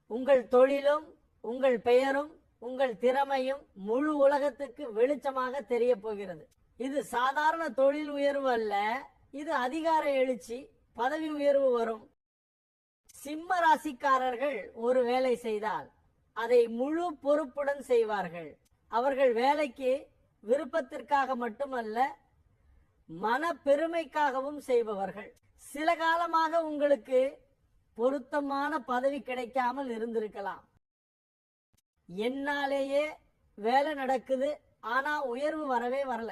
உங்கள் தொழிலும், உங்கள் பெயரும், உங்கள் திறமையும் முழு உலகத்துக்கு வெளிச்சமாக தெரிய போகிறது. இது சாதாரண தொழில் உயர்வு அல்ல, இது அதிகார எழுச்சி, பதவி உயர்வு வரும். சிம்ம ராசிக்காரர்கள் ஒரு வேலை செய்தால் அதை முழு பொறுப்புடன் செய்வார்கள். அவர்கள் வேலைக்கு விருப்பத்திற்காக மட்டுமல்ல, மன பெருமைக்காகவும் செய்பவர்கள். சில காலமாக உங்களுக்கு பொருத்தமான பதவி கிடைக்காமல் இருந்திருக்கலாம். என்னாலேயே வேலை நடக்குது, ஆனா உயர்வு வரவே வரல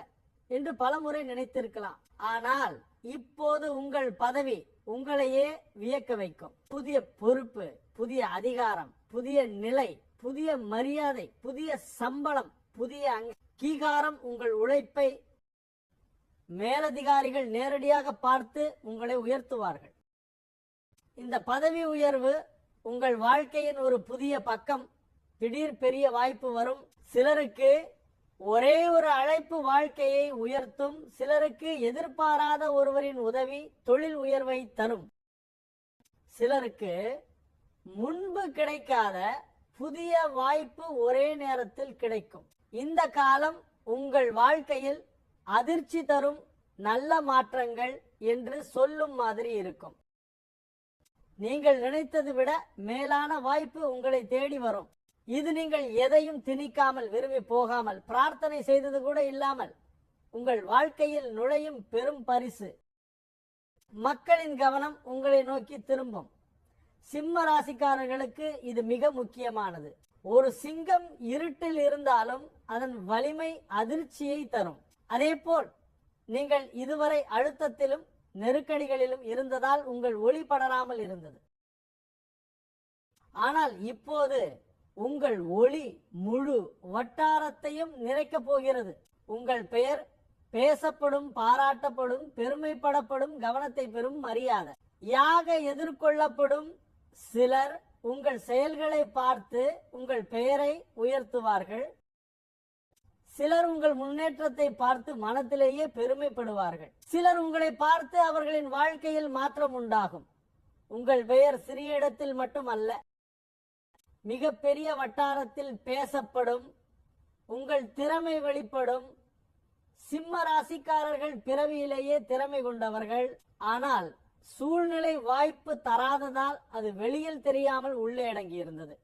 என்று பலமுறை நினைத்திருக்கலாம். ஆனால் இப்போது உங்கள் பதவி உங்களையே வியக்க வைக்கும். புதிய பொறுப்பு, புதிய அதிகாரம், புதிய நிலை, புதிய மரியாதை, புதிய சம்பளம், புதிய அங்கீகாரம். உங்கள் உழைப்பை மேலதிகாரிகள் நேரடியாக பார்த்து உங்களை உயர்த்துவார்கள். இந்த பதவி உயர்வு உங்கள் வாழ்க்கையின் ஒரு புதிய பக்கம். திடீர் பெரிய வாய்ப்பு வரும். சிலருக்கு ஒரே ஒரு அழைப்பு வாழ்க்கையை உயர்த்தும். சிலருக்கு எதிர்பாராத ஒருவரின் உதவி தொழில் உயர்வை தரும். சிலருக்கு முன்பு கிடைக்காத புதிய வாய்ப்பு ஒரே நேரத்தில் கிடைக்கும். இந்த காலம் உங்கள் வாழ்க்கையில் அதிர்ச்சி தரும் நல்ல மாற்றங்கள் என்று சொல்லும் மாதிரி இருக்கும். நீங்கள் நினைத்தது விட மேலான வாய்ப்பு உங்களை தேடி வரும். இது நீங்கள் எதையும் திணிக்காமல், விரும்பி போகாமல், பிரார்த்தனை செய்தது கூட இல்லாமல் உங்கள் வாழ்க்கையில் நுழையும் பெரும் பரிசு. மக்களின் கவனம் உங்களை நோக்கி திரும்பும். சிம்ம ராசிக்காரர்களுக்கு இது மிக முக்கியமானது. ஒரு சிங்கம் இருட்டில் இருந்தாலும் அதன் வலிமை அதிர்ச்சியை தரும். அதேபோல் நீங்கள் இதுவரை அழுத்தத்திலும் நெருக்கடிகளிலும் இருந்ததால் உங்கள் ஒளி படராமல் இருந்தது. ஆனால் இப்போது உங்கள் ஒளி முழு வட்டாரத்தையும் நிறைக்கப் போகிறது. உங்கள் பெயர் பேசப்படும், பாராட்டப்படும், பெருமைப்படப்படும், கவனத்தை பெறும், மரியாதை யாக எதிர்கொள்ளப்படும். சிலர் உங்கள் செயல்களை பார்த்து உங்கள் பெயரை உயர்த்துவார்கள். சிலர் உங்கள் முன்னேற்றத்தை பார்த்து மனத்திலேயே பெருமைப்படுவார்கள். சிலர் உங்களை பார்த்து அவர்களின் வாழ்க்கையில் மாற்றம் உண்டாகும். உங்கள் பெயர் சிறிய இடத்தில் மட்டுமல்ல, மிக பெரிய வட்டாரத்தில் பேசப்படும். உங்கள் திறமை வெளிப்படும். சிம்ம ராசிக்காரர்கள் பிறவியிலேயே திறமை கொண்டவர்கள். ஆனால் சூழ்நிலை வாய்ப்பு தராததால் அது வெளியில் தெரியாமல் உள்ளே அடங்கி இருந்தது.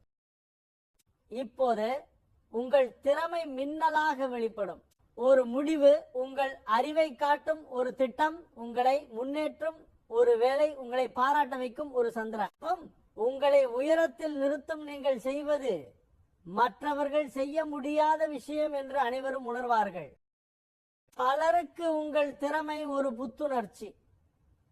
இப்போது உங்கள் திறமை மின்னலாக வெளிப்படும். ஒரு முடிவு உங்கள் அறிவை காட்டும், ஒரு திட்டம் உங்களை முன்னேற்றும், ஒரு வேலை உங்களை பாராட்ட வைக்கும், ஒரு சந்தர்ப்பம் உங்களை உயரத்தில் நிறுத்தும். நீங்கள் செய்வது மற்றவர்கள் செய்ய முடியாத விஷயம் என்று அனைவரும் உணர்வார்கள். பலருக்கு உங்கள் திறமை ஒரு புத்துணர்ச்சி.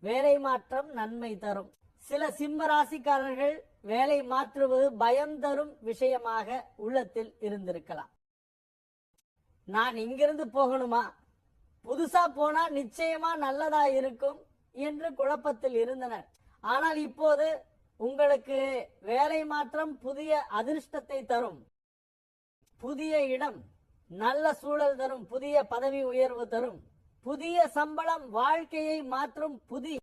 வேலை மாற்றம் நன்மை தரும். சில சிம்ம ராசிக்காரர்கள் வேலை மாற்றுவது பயம் தரும் விஷயமாக உள்ளத்தில் இருந்திருக்கலாம். நான் இங்கிருந்து போகணுமா, புதுசா போனா நிச்சயமா நல்லதா இருக்கும் என்று குழப்பத்தில் இருந்தனர். ஆனால் இப்போது உங்களுக்கு வேலை மாற்றம் புதிய அதிர்ஷ்டத்தை தரும். புதிய இடம் நல்ல சூழல் தரும். புதிய பதவி உயர்வு தரும். புதிய சம்பளம் வாழ்க்கையை மாற்றும். புதிய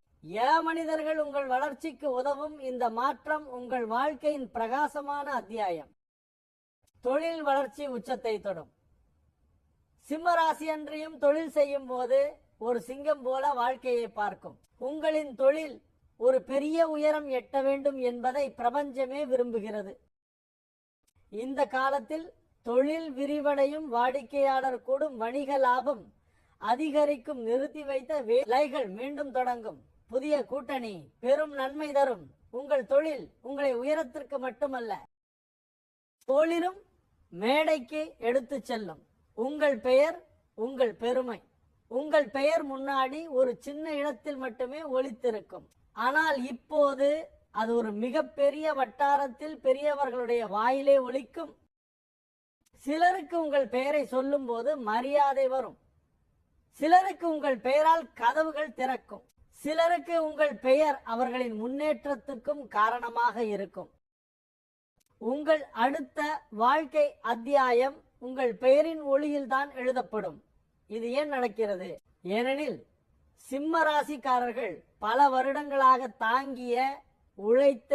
மனிதர்கள் உங்கள் வளர்ச்சிக்கு உதவும். இந்த மாற்றம் உங்கள் வாழ்க்கையின் பிரகாசமான அத்தியாயம். தொழில் வளர்ச்சி உச்சத்தை தொடும். சிம்மராசி அன்றியும் தொழில் செய்யும் போது ஒரு சிங்கம் போல வாழ்க்கையை பார்க்கும். உங்களின் தொழில் ஒரு பெரிய உயரம் எட்ட வேண்டும் என்பதை பிரபஞ்சமே விரும்புகிறது. இந்த காலத்தில் தொழில் விரிவடையும், வாடிக்கையாளர் கூடும், வணிக லாபம் அதிகரிக்கும், நிறுத்தி வைத்த வேலைகள் மீண்டும் தொடங்கும், புதிய கூட்டணி பெரும் நன்மை தரும். உங்கள் தொழில் உங்களை உயரத்திற்கு மட்டுமல்ல, தோளிலும் மேடைக்கு எடுத்து செல்லும். உங்கள் பெயர் உங்கள் பெருமை. உங்கள் பெயர் முன்னாடி ஒரு சின்ன இடத்தில் மட்டுமே ஒலித்திருக்கும். ஆனால் இப்போது அது ஒரு மிகப்பெரிய வட்டாரத்தில் பெரியவர்களுடைய வாயிலே ஒலிக்கும். சிலருக்கு உங்கள் பெயரை சொல்லும் போது மரியாதை வரும். சிலருக்கு உங்கள் பெயரால் கதவுகள் திறக்கும். சிலருக்கு உங்கள் பெயர் அவர்களின் முன்னேற்றத்துக்கும் காரணமாக இருக்கும். உங்கள் அடுத்த வாழ்க்கை அத்தியாயம் உங்கள் பெயரின் ஒளியில் தான் எழுதப்படும். இது ஏன் நடக்கிறது? ஏனெனில் சிம்ம ராசிக்காரர்கள் பல வருடங்களாக தாங்கிய, உழைத்த,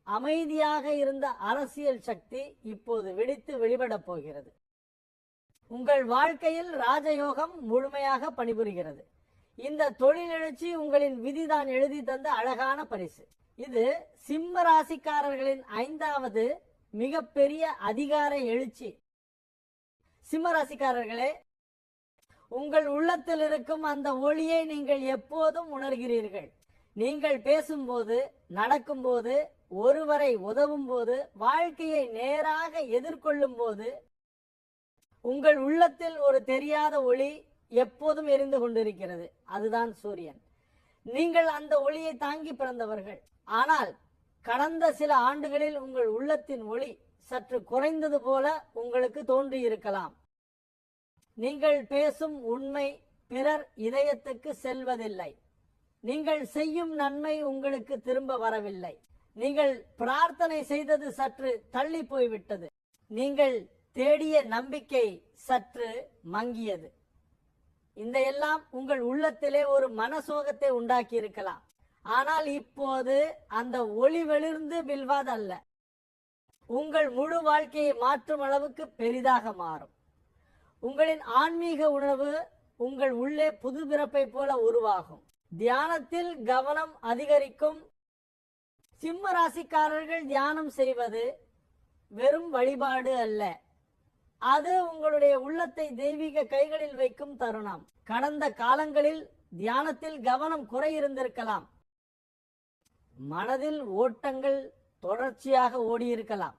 அமைதியாக இருந்த அரசியல் சக்தி இப்போது வெடித்து வெளிப்படப் போகிறது. உங்கள் வாழ்க்கையில் ராஜயோகம் முழுமையாக பணிபுரிகிறது. இந்த தொழில் எழுச்சி உங்களின் விதிதான் எழுதி தந்த அழகான பரிசு. இது சிம்ம ராசிக்காரர்களின் 5வது மிகப்பெரிய அதிகார எழுச்சி. சிம்ம ராசிக்காரர்களே, உங்கள் உள்ளத்தில் இருக்கும் அந்த ஒளியை நீங்கள் எப்போதும் உணர்கிறீர்கள். நீங்கள் பேசும்போது, நடக்கும்போது, ஒருவரை உதவும் போது, வாழ்க்கையை நேராக எதிர்கொள்ளும் போது, உங்கள் உள்ளத்தில் ஒரு தெரியாத ஒளி எப்போதும் எரிந்து கொண்டிருக்கிறது. அதுதான் சூரியன். நீங்கள் அந்த ஒளியை தாங்கி பிறந்தவர்கள். ஆனால் கடந்த சில ஆண்டுகளில் உங்கள் உள்ளத்தின் ஒளி சற்று குறைந்தது போல உங்களுக்கு தோன்றியிருக்கலாம். நீங்கள் பேசும் உண்மை பிறர் இதயத்துக்கு செல்வதில்லை. நீங்கள் செய்யும் நன்மை உங்களுக்கு திரும்ப வரவில்லை. நீங்கள் பிரார்த்தனை செய்தது சற்று தள்ளி போய்விட்டது. நீங்கள் தேடிய நம்பிக்கை சற்று மங்கியது. இந்த எல்லாம் உங்கள் உள்ளத்திலே ஒரு மனசோகத்தை உண்டாக்கி இருக்கலாம். ஆனால் இப்போது அந்த ஒளி வெளிர்ந்து வில்வதல்ல, உங்கள் முழு வாழ்க்கையை மாற்றும் அளவுக்கு பெரிதாக மாறும். உங்களின் ஆன்மீக உணர்வு உங்கள் உள்ளே புது பிறப்பை போல உருவாகும். தியானத்தில் கவனம் அதிகரிக்கும். சிம்ம ராசிக்காரர்கள் தியானம் செய்வது வெறும் வழிபாடு அல்ல, அது உங்களுடைய உள்ளத்தை தெய்வீக கைகளில் வைக்கும் தருணம். கடந்த காலங்களில் தியானத்தில் கவனம் குறை இருந்திருக்கலாம். மனதில் ஓட்டங்கள் தொடர்ச்சியாக ஓடியிருக்கலாம்.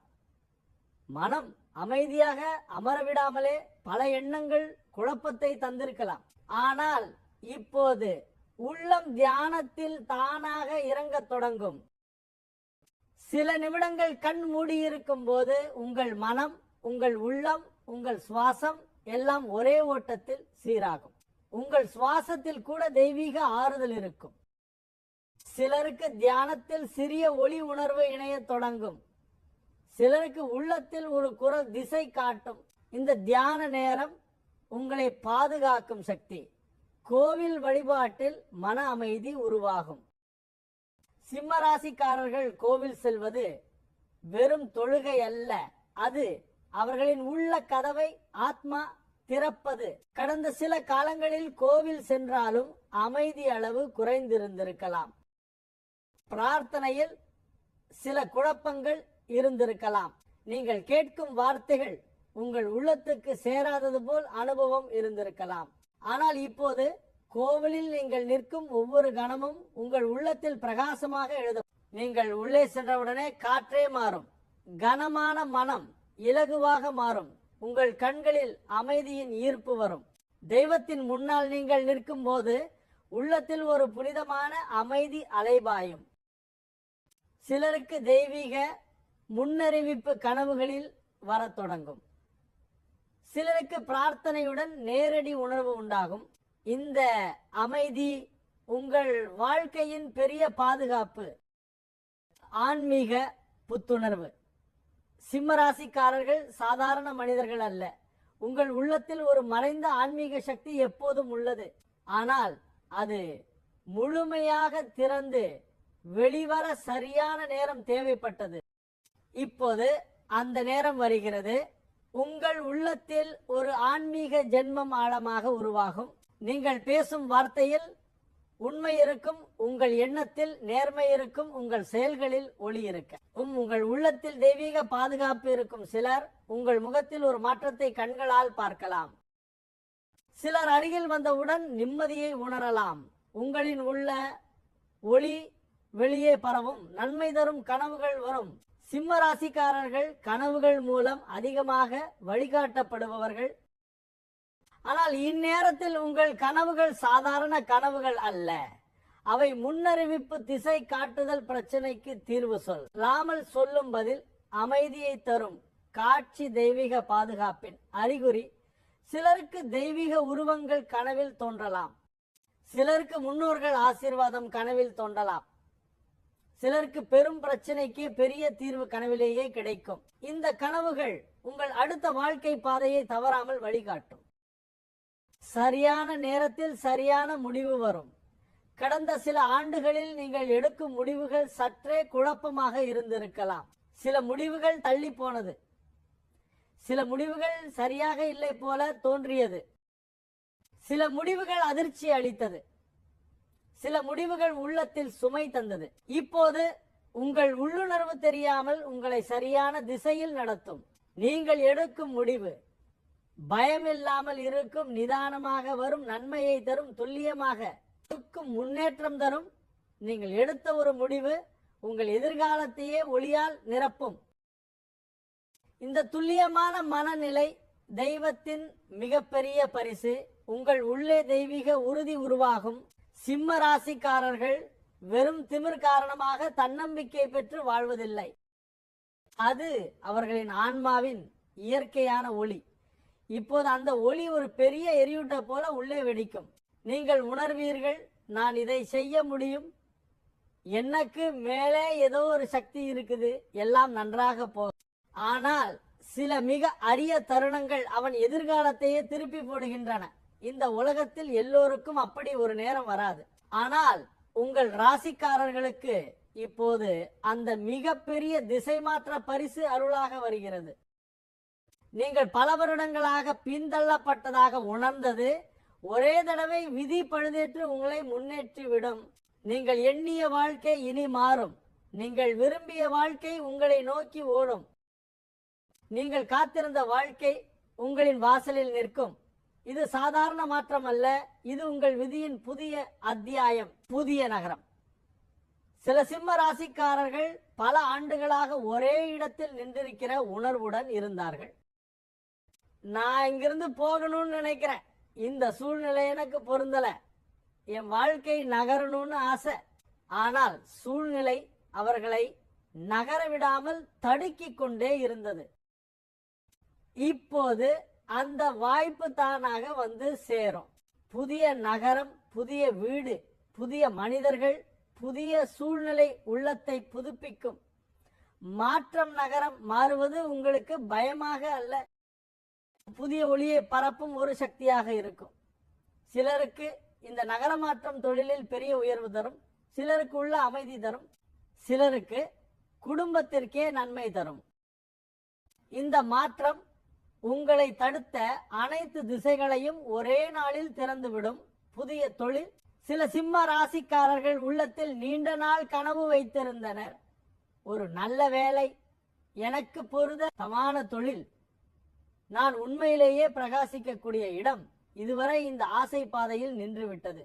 மனம் அமைதியாக அமரவிடாமலே பல எண்ணங்கள் குழப்பத்தை தந்திருக்கலாம். ஆனால் இப்போது உள்ளம் தியானத்தில் தானாக இறங்கத் தொடங்கும். சில நிமிடங்கள் கண் மூடியிருக்கும் போது உங்கள் மனம், உங்கள் உள்ளம், உங்கள் சுவாசம் எல்லாம் ஒரே ஓட்டத்தில் சீராகும். உங்கள் சுவாசத்தில் கூட தெய்வீக ஆறுதல் இருக்கும். சிலருக்கு தியானத்தில் சிறிய ஒளி உணர்வு இணையத் தொடங்கும். சிலருக்கு உள்ளத்தில் ஒரு குரல் திசை காட்டும். இந்த தியான நேரம் உங்களை பாதுகாக்கும் சக்தி. கோவில் வழிபாட்டில் மன அமைதி உருவாகும். சிம்மராசிக்காரர்கள் கோவில் செல்வது வெறும் தொழுகை அல்ல, அது அவர்களின் உள்ள கதவை ஆத்மா திறப்பது. கடந்த சில காலங்களில் கோவில் சென்றாலும் அமைதி அளவு குறைந்திருந்திருக்கலாம். பிரார்த்தனையில் சில குழப்பங்கள் இருந்திருக்கலாம். நீங்கள் கேட்கும் வார்த்தைகள் உங்கள் உள்ளத்துக்கு சேராதது போல் அனுபவம் இருந்திருக்கலாம். ஆனால் இப்போது கோவிலில் நீங்கள் நிற்கும் ஒவ்வொரு கணமும் உங்கள் உள்ளத்தில் பிரகாசமாக எழுதும். நீங்கள் உள்ளே சென்றவுடனே காற்றே மாறும். கனமான மனம் இலகுவாக மாறும். உங்கள் கண்களில் அமைதியின் ஈர்ப்பு வரும். தெய்வத்தின் முன்னால் நீங்கள் நிற்கும் போது உள்ளத்தில் ஒரு புனிதமான அமைதி அலைபாயும். சிலருக்கு தெய்வீக முன்னறிவிப்பு கனவுகளில் வரத் தொடங்கும். சிலருக்கு பிரார்த்தனையுடன் நேரடி உணர்வு உண்டாகும். இந்த அமைதி உங்கள் வாழ்க்கையின் பெரிய பாதுகாப்பு. ஆன்மீக புத்துணர்வு. சிம்மராசிக்காரர்கள் சாதாரண மனிதர்கள் அல்ல. உங்கள் உள்ளத்தில் ஒரு மறைந்த ஆன்மீக சக்தி எப்போதும் உள்ளது. ஆனால் அது முழுமையாக திறந்து வெளிவர சரியான நேரம் தேவைப்பட்டது. இப்போது அந்த நேரம் வருகிறது. உங்கள் உள்ளத்தில் ஒரு ஆன்மீக ஜென்மம் ஆழமாக உருவாகும். நீங்கள் பேசும் வார்த்தையில் உண்மை இருக்கும். உங்கள் எண்ணத்தில் நேர்மை இருக்கும். உங்கள் செயல்களில் ஒளி இருக்க உங்கள் உள்ளத்தில் தெய்வீக பாதுகாப்பு இருக்கும். சிலர் உங்கள் முகத்தில் ஒரு மாற்றத்தை கண்களால் பார்க்கலாம். சிலர் அருகில் வந்தவுடன் நிம்மதியை உணரலாம். உங்களின் உள்ள ஒளி வெளியே பரவும். நன்மை தரும் கனவுகள் வரும். சிம்ம ராசிக்காரர்கள் கனவுகள் மூலம் அதிகமாக வழிகாட்டப்படுபவர்கள். ஆனால் இந்நேரத்தில் உங்கள் கனவுகள் சாதாரண கனவுகள் அல்ல. அவை முன்னறிவிப்பு, திசை காட்டுதல், பிரச்சனைக்கு தீர்வு சொல்லாமல் சொல்லும் பதில், அமைதியை தரும் காட்சி, தெய்வீக பாதுகாப்பின் அறிகுறி. சிலருக்கு தெய்வீக உருவங்கள் கனவில் தோன்றலாம். சிலருக்கு முன்னோர்கள் ஆசீர்வாதம் கனவில் தோன்றலாம். சிலருக்கு பெரும் பிரச்சனைக்கு பெரிய தீர்வு கனவிலேயே கிடைக்கும். இந்த கனவுகள் உங்கள் அடுத்த வாழ்க்கை பாதையை தவறாமல் வழிகாட்டும். சரியான நேரத்தில் சரியான முடிவு வரும். கடந்த சில ஆண்டுகளில் நீங்கள் எடுக்கும் முடிவுகள் சற்றே குழப்பமாக இருந்திருக்கலாம். சில முடிவுகள் தள்ளி போனது. சில முடிவுகள் சரியாக இல்லை போல தோன்றியது. சில முடிவுகள் அதிர்ச்சி அளித்தது. சில முடிவுகள் உள்ளத்தில் சுமை தந்தது. இப்போது உங்கள் உள்ளுணர்வு தெரியாமல் உங்களை சரியான திசையில் நடத்தும். நீங்கள் எடுக்கும் முடிவு பயமில்லாமல் இருக்கும், நிதானமாக வரும், நன்மையை தரும், துல்லியமாக முன்னேற்றம் தரும். நீங்கள் எடுத்த ஒரு முடிவு உங்கள் எதிர்காலத்தையே ஒளியால் நிரப்பும். இந்த துல்லியமான மனநிலை தெய்வத்தின் மிகப்பெரிய பரிசு. உங்கள் உள்ளே தெய்வீக உறுதி உருவாகும். சிம்ம ராசிக்காரர்கள் வெறும் திமிர் காரணமாக தன்னம்பிக்கை பெற்று வாழ்வதில்லை. அது அவர்களின் ஆன்மாவின் இயற்கையான ஒளி. இப்போது அந்த ஒளி ஒரு பெரிய எரியூட்ட போல உள்ளே வெடிக்கும். நீங்கள் உணர்வீர்கள், நான் இதை செய்ய முடியும், எனக்கு மேலே ஏதோ ஒரு சக்தி இருக்குது, எல்லாம் நன்றாக போகும். ஆனால் சில மிக அரிய தருணங்கள் அவன் எதிர்காலத்தையே திருப்பி போடுகின்றன. இந்த உலகத்தில் எல்லோருக்கும் அப்படி ஒரு நேரம் வராது. ஆனால் உங்கள் ராசிக்காரர்களுக்கு இப்போது அந்த மிகப்பெரிய திசை மாற்ற பரிசு அருளாக வருகிறது. நீங்கள் பல வருடங்களாக பின்தள்ளப்பட்டதாக உணர்ந்தது ஒரே தடவை விதி பழுதேற்று உங்களை முன்னேற்றிவிடும். நீங்கள் எண்ணிய வாழ்க்கை இனி மாறும். நீங்கள் விரும்பிய வாழ்க்கை உங்களை நோக்கி ஓடும். நீங்கள் காத்திருந்த வாழ்க்கை உங்களின் வாசலில் நிற்கும். இது சாதாரண மாற்றம் அல்ல, இது உங்கள் விதியின் புதிய அத்தியாயம், புதிய நகரம். சில சிம்ம ராசிக்காரர்கள் பல ஆண்டுகளாக ஒரே இடத்தில் நின்றிருக்கிற உணர்வுடன் இருந்தார்கள். நான் இங்கிருந்து போகணும்னு நினைக்கிறேன், இந்த சூழ்நிலை எனக்கு பொருந்தல, என் வாழ்க்கை நகரணும்னு ஆசை. ஆனால் சூழ்நிலை அவர்களை நகர விடாமல் தடுக்கிக் கொண்டே இருந்தது. இப்போது அந்த வாய்ப்பு தானாக வந்து சேரும். புதிய நகரம், புதிய வீடு, புதிய மனிதர்கள், புதிய சூழ்நிலை உள்ளத்தை புதுப்பிக்கும். மாற்றம் நகரம் மாறுவது உங்களுக்கு பயமாக அல்ல, புதிய ஒளியை பரப்பும் ஒரு சக்தியாக இருக்கும். சிலருக்கு இந்த நகர மாற்றம் தொழிலில் பெரிய உயர்வு தரும், சிலருக்கு உள்ள அமைதி தரும், சிலருக்கு குடும்பத்திற்கே நன்மை தரும். இந்த மாற்றம் உங்களை தடுத்த அனைத்து திசைகளையும் ஒரே நாளில் திறந்துவிடும். புதிய தொழில். சில சிம்ம ராசிக்காரர்கள் உள்ளத்தில் நீண்ட நாள் கனவு வைத்திருந்தனர். ஒரு நல்ல வேலை, எனக்கு பொருத்தமான தொழில், நான் உண்மையிலேயே பிரகாசிக்கக்கூடிய இடம். இதுவரை இந்த ஆசை பாதையில் நின்றுவிட்டது.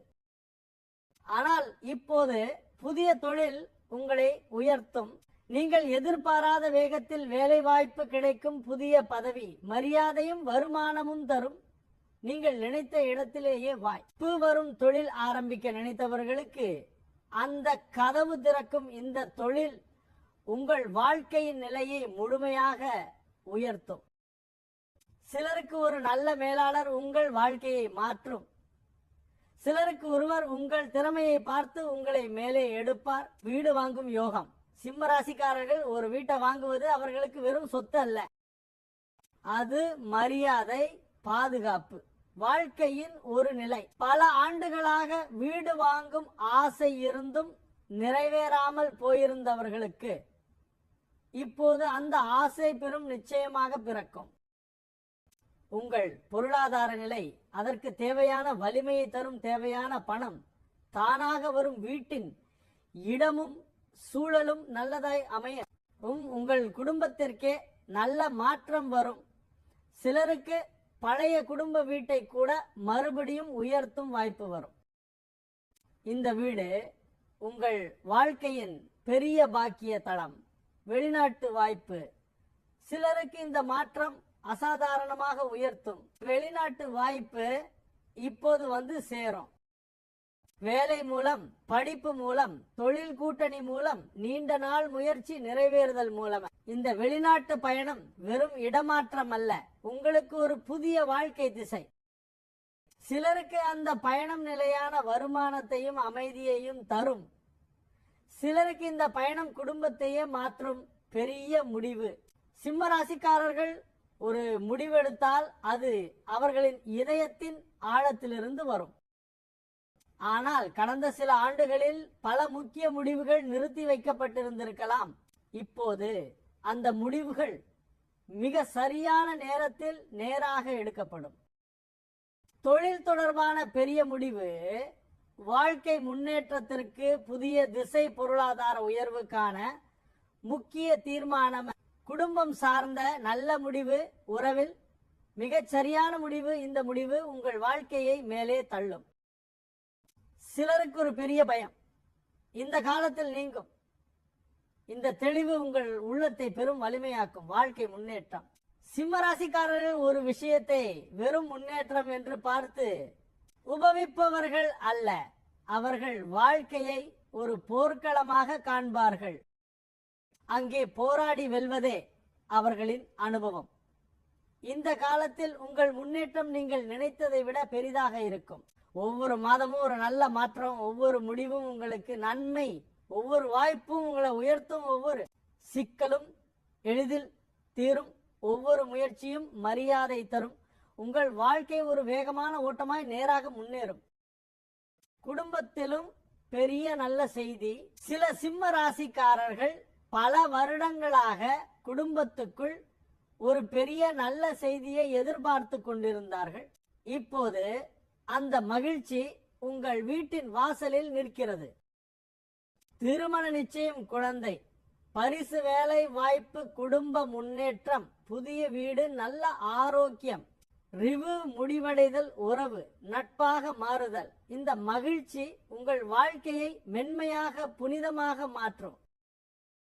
ஆனால் இப்போது புதிய தொழில் உங்களை உயர்த்தும். நீங்கள் எதிர்பாராத வேகத்தில் வேலை வாய்ப்பு கிடைக்கும். புதிய பதவி, மரியாதையும் வருமானமும் தரும். நீங்கள் நினைத்த இடத்திலேயே வாய்ப்பு வரும். தொழில் ஆரம்பிக்க நினைத்தவர்களுக்கு அந்த கதவு திறக்கும். இந்த தொழில் உங்கள் வாழ்க்கையின் நிலையை முழுமையாக உயர்த்தும். சிலருக்கு ஒரு நல்ல மேலாளர் உங்கள் வாழ்க்கையை மாற்றும். சிலருக்கு ஒருவர் உங்கள் திறமையை பார்த்து உங்களை மேலே எடுப்பார். வீடு வாங்கும் யோகம். சிம்ம ராசிக்காரர்கள் ஒரு வீட்டை வாங்குவது அவர்களுக்கு வெறும் சொத்து அல்ல, அது மரியாதை, பாதுகாப்பு, வாழ்க்கையின் ஒரு நிலை. பல ஆண்டுகளாக வீடு வாங்கும் ஆசை இருந்தும் நிறைவேறாமல் போயிருந்தவர்களுக்கு இப்போது அந்த ஆசை பெரும் நிச்சயமாக பிறக்கும். உங்கள் பொருளாதார நிலை, அதற்கு தேவையான வலிமையை தரும் தேவையான பணம், தானாக வரும் வீட்டின் இடமும் சூழலும் நல்லதாய் அமைய உங்கள் குடும்பத்திற்கே நல்ல மாற்றம் வரும். சிலருக்கு பழைய குடும்ப வீட்டை கூட மறுபடியும் உயர்த்தும் வாய்ப்பு வரும். இந்த வீடு உங்கள் வாழ்க்கையின் பெரிய பாக்கிய தளம். வெளிநாட்டு வாய்ப்பு. சிலருக்கு இந்த மாற்றம் அசாதாரணமாக உயர்த்தும். வெளிநாட்டு வாய்ப்பு இப்போது வந்து சேரும். வேலை மூலம், படிப்பு மூலம், தொழில் கூட்டணி மூலம், நீண்ட நாள் முயற்சி நிறைவேறுதல் மூலம் இந்த வெளிநாட்டு பயணம் வெறும் இடமாற்றம் அல்ல, உங்களுக்கு ஒரு புதிய வாழ்க்கை திசை. சிலருக்கு அந்த பயணம் நிலையான வருமானத்தையும் அமைதியையும் தரும். சிலருக்கு இந்த பயணம் குடும்பத்தையே மாற்றும் பெரிய முடிவு. சிம்ம ராசிக்காரர்கள் ஒரு முடிவெடுத்தால் அது அவர்களின் இதயத்தின் ஆழத்திலிருந்து வரும். ஆனால் கடந்த சில ஆண்டுகளில் பல முக்கிய முடிவுகள் நிறுத்தி வைக்கப்பட்டிருந்திருக்கலாம். இப்போது அந்த முடிவுகள் மிக சரியான நேரத்தில் நேராக எடுக்கப்படும். தொழில் தொடர்பான பெரிய முடிவு வாழ்க்கை முன்னேற்றத்திற்கு, புதிய திசை, பொருளாதார உயர்வுக்கான முக்கிய தீர்மானம். குடும்பம் சார்ந்த நல்ல முடிவு, உறவில் மிகச் சரியான முடிவு. இந்த முடிவு உங்கள் வாழ்க்கையை மேலே தள்ளும். சிலருக்கு ஒரு பெரிய பயம் இந்த காலத்தில் நீங்கும். இந்த தெளிவு உங்கள் உள்ளத்தை பெரும் வலிமையாக்கும். வாழ்க்கை முன்னேற்றம். சிம்ம ராசிக்காரர்கள் ஒரு விஷயத்தை வெறும் முன்னேற்றம் என்று பார்த்து உபவிப்பவர்கள் அல்ல, அவர்கள் வாழ்க்கையை ஒரு போர்க்களமாக காண்பார்கள். அங்கே போராடி வெல்வதே அவர்களின் அனுபவம். இந்த காலத்தில் உங்கள் முன்னேற்றம் நீங்கள் நினைத்ததை விட பெரிதாக இருக்கும். ஒவ்வொரு மாதமும் ஒரு நல்ல மாற்றம், ஒவ்வொரு முடிவும் உங்களுக்கு நன்மை, ஒவ்வொரு வாய்ப்பும் உங்களை உயர்த்தும், ஒவ்வொரு சிக்கலும் எளிதில் தீரும், ஒவ்வொரு முயற்சியும் மரியாதை தரும். உங்கள் வாழ்க்கை ஒரு வேகமான ஓட்டமாய் நேராக முன்னேறும். குடும்பத்திலும் பெரிய நல்ல செய்தி. சில சிம்ம ராசிக்காரர்கள் பல வருடங்களாக குடும்பத்துக்குள் ஒரு பெரிய நல்ல செய்தியை எதிர்பார்த்து கொண்டிருந்தார்கள். இப்போது அந்த மகிழ்ச்சி உங்கள் வீட்டின் வாசலில் நிற்கிறது. திருமண நிச்சயம், குழந்தை, பரிசு, வேலை வாய்ப்பு, குடும்ப முன்னேற்றம், புதிய வீடு, நல்ல ஆரோக்கியம், ரிவு முடிவடைதல் உறவு நட்பாக மாறுதல். இந்த மகிழ்ச்சி உங்கள் வாழ்க்கையை மென்மையாக புனிதமாக மாற்றும்.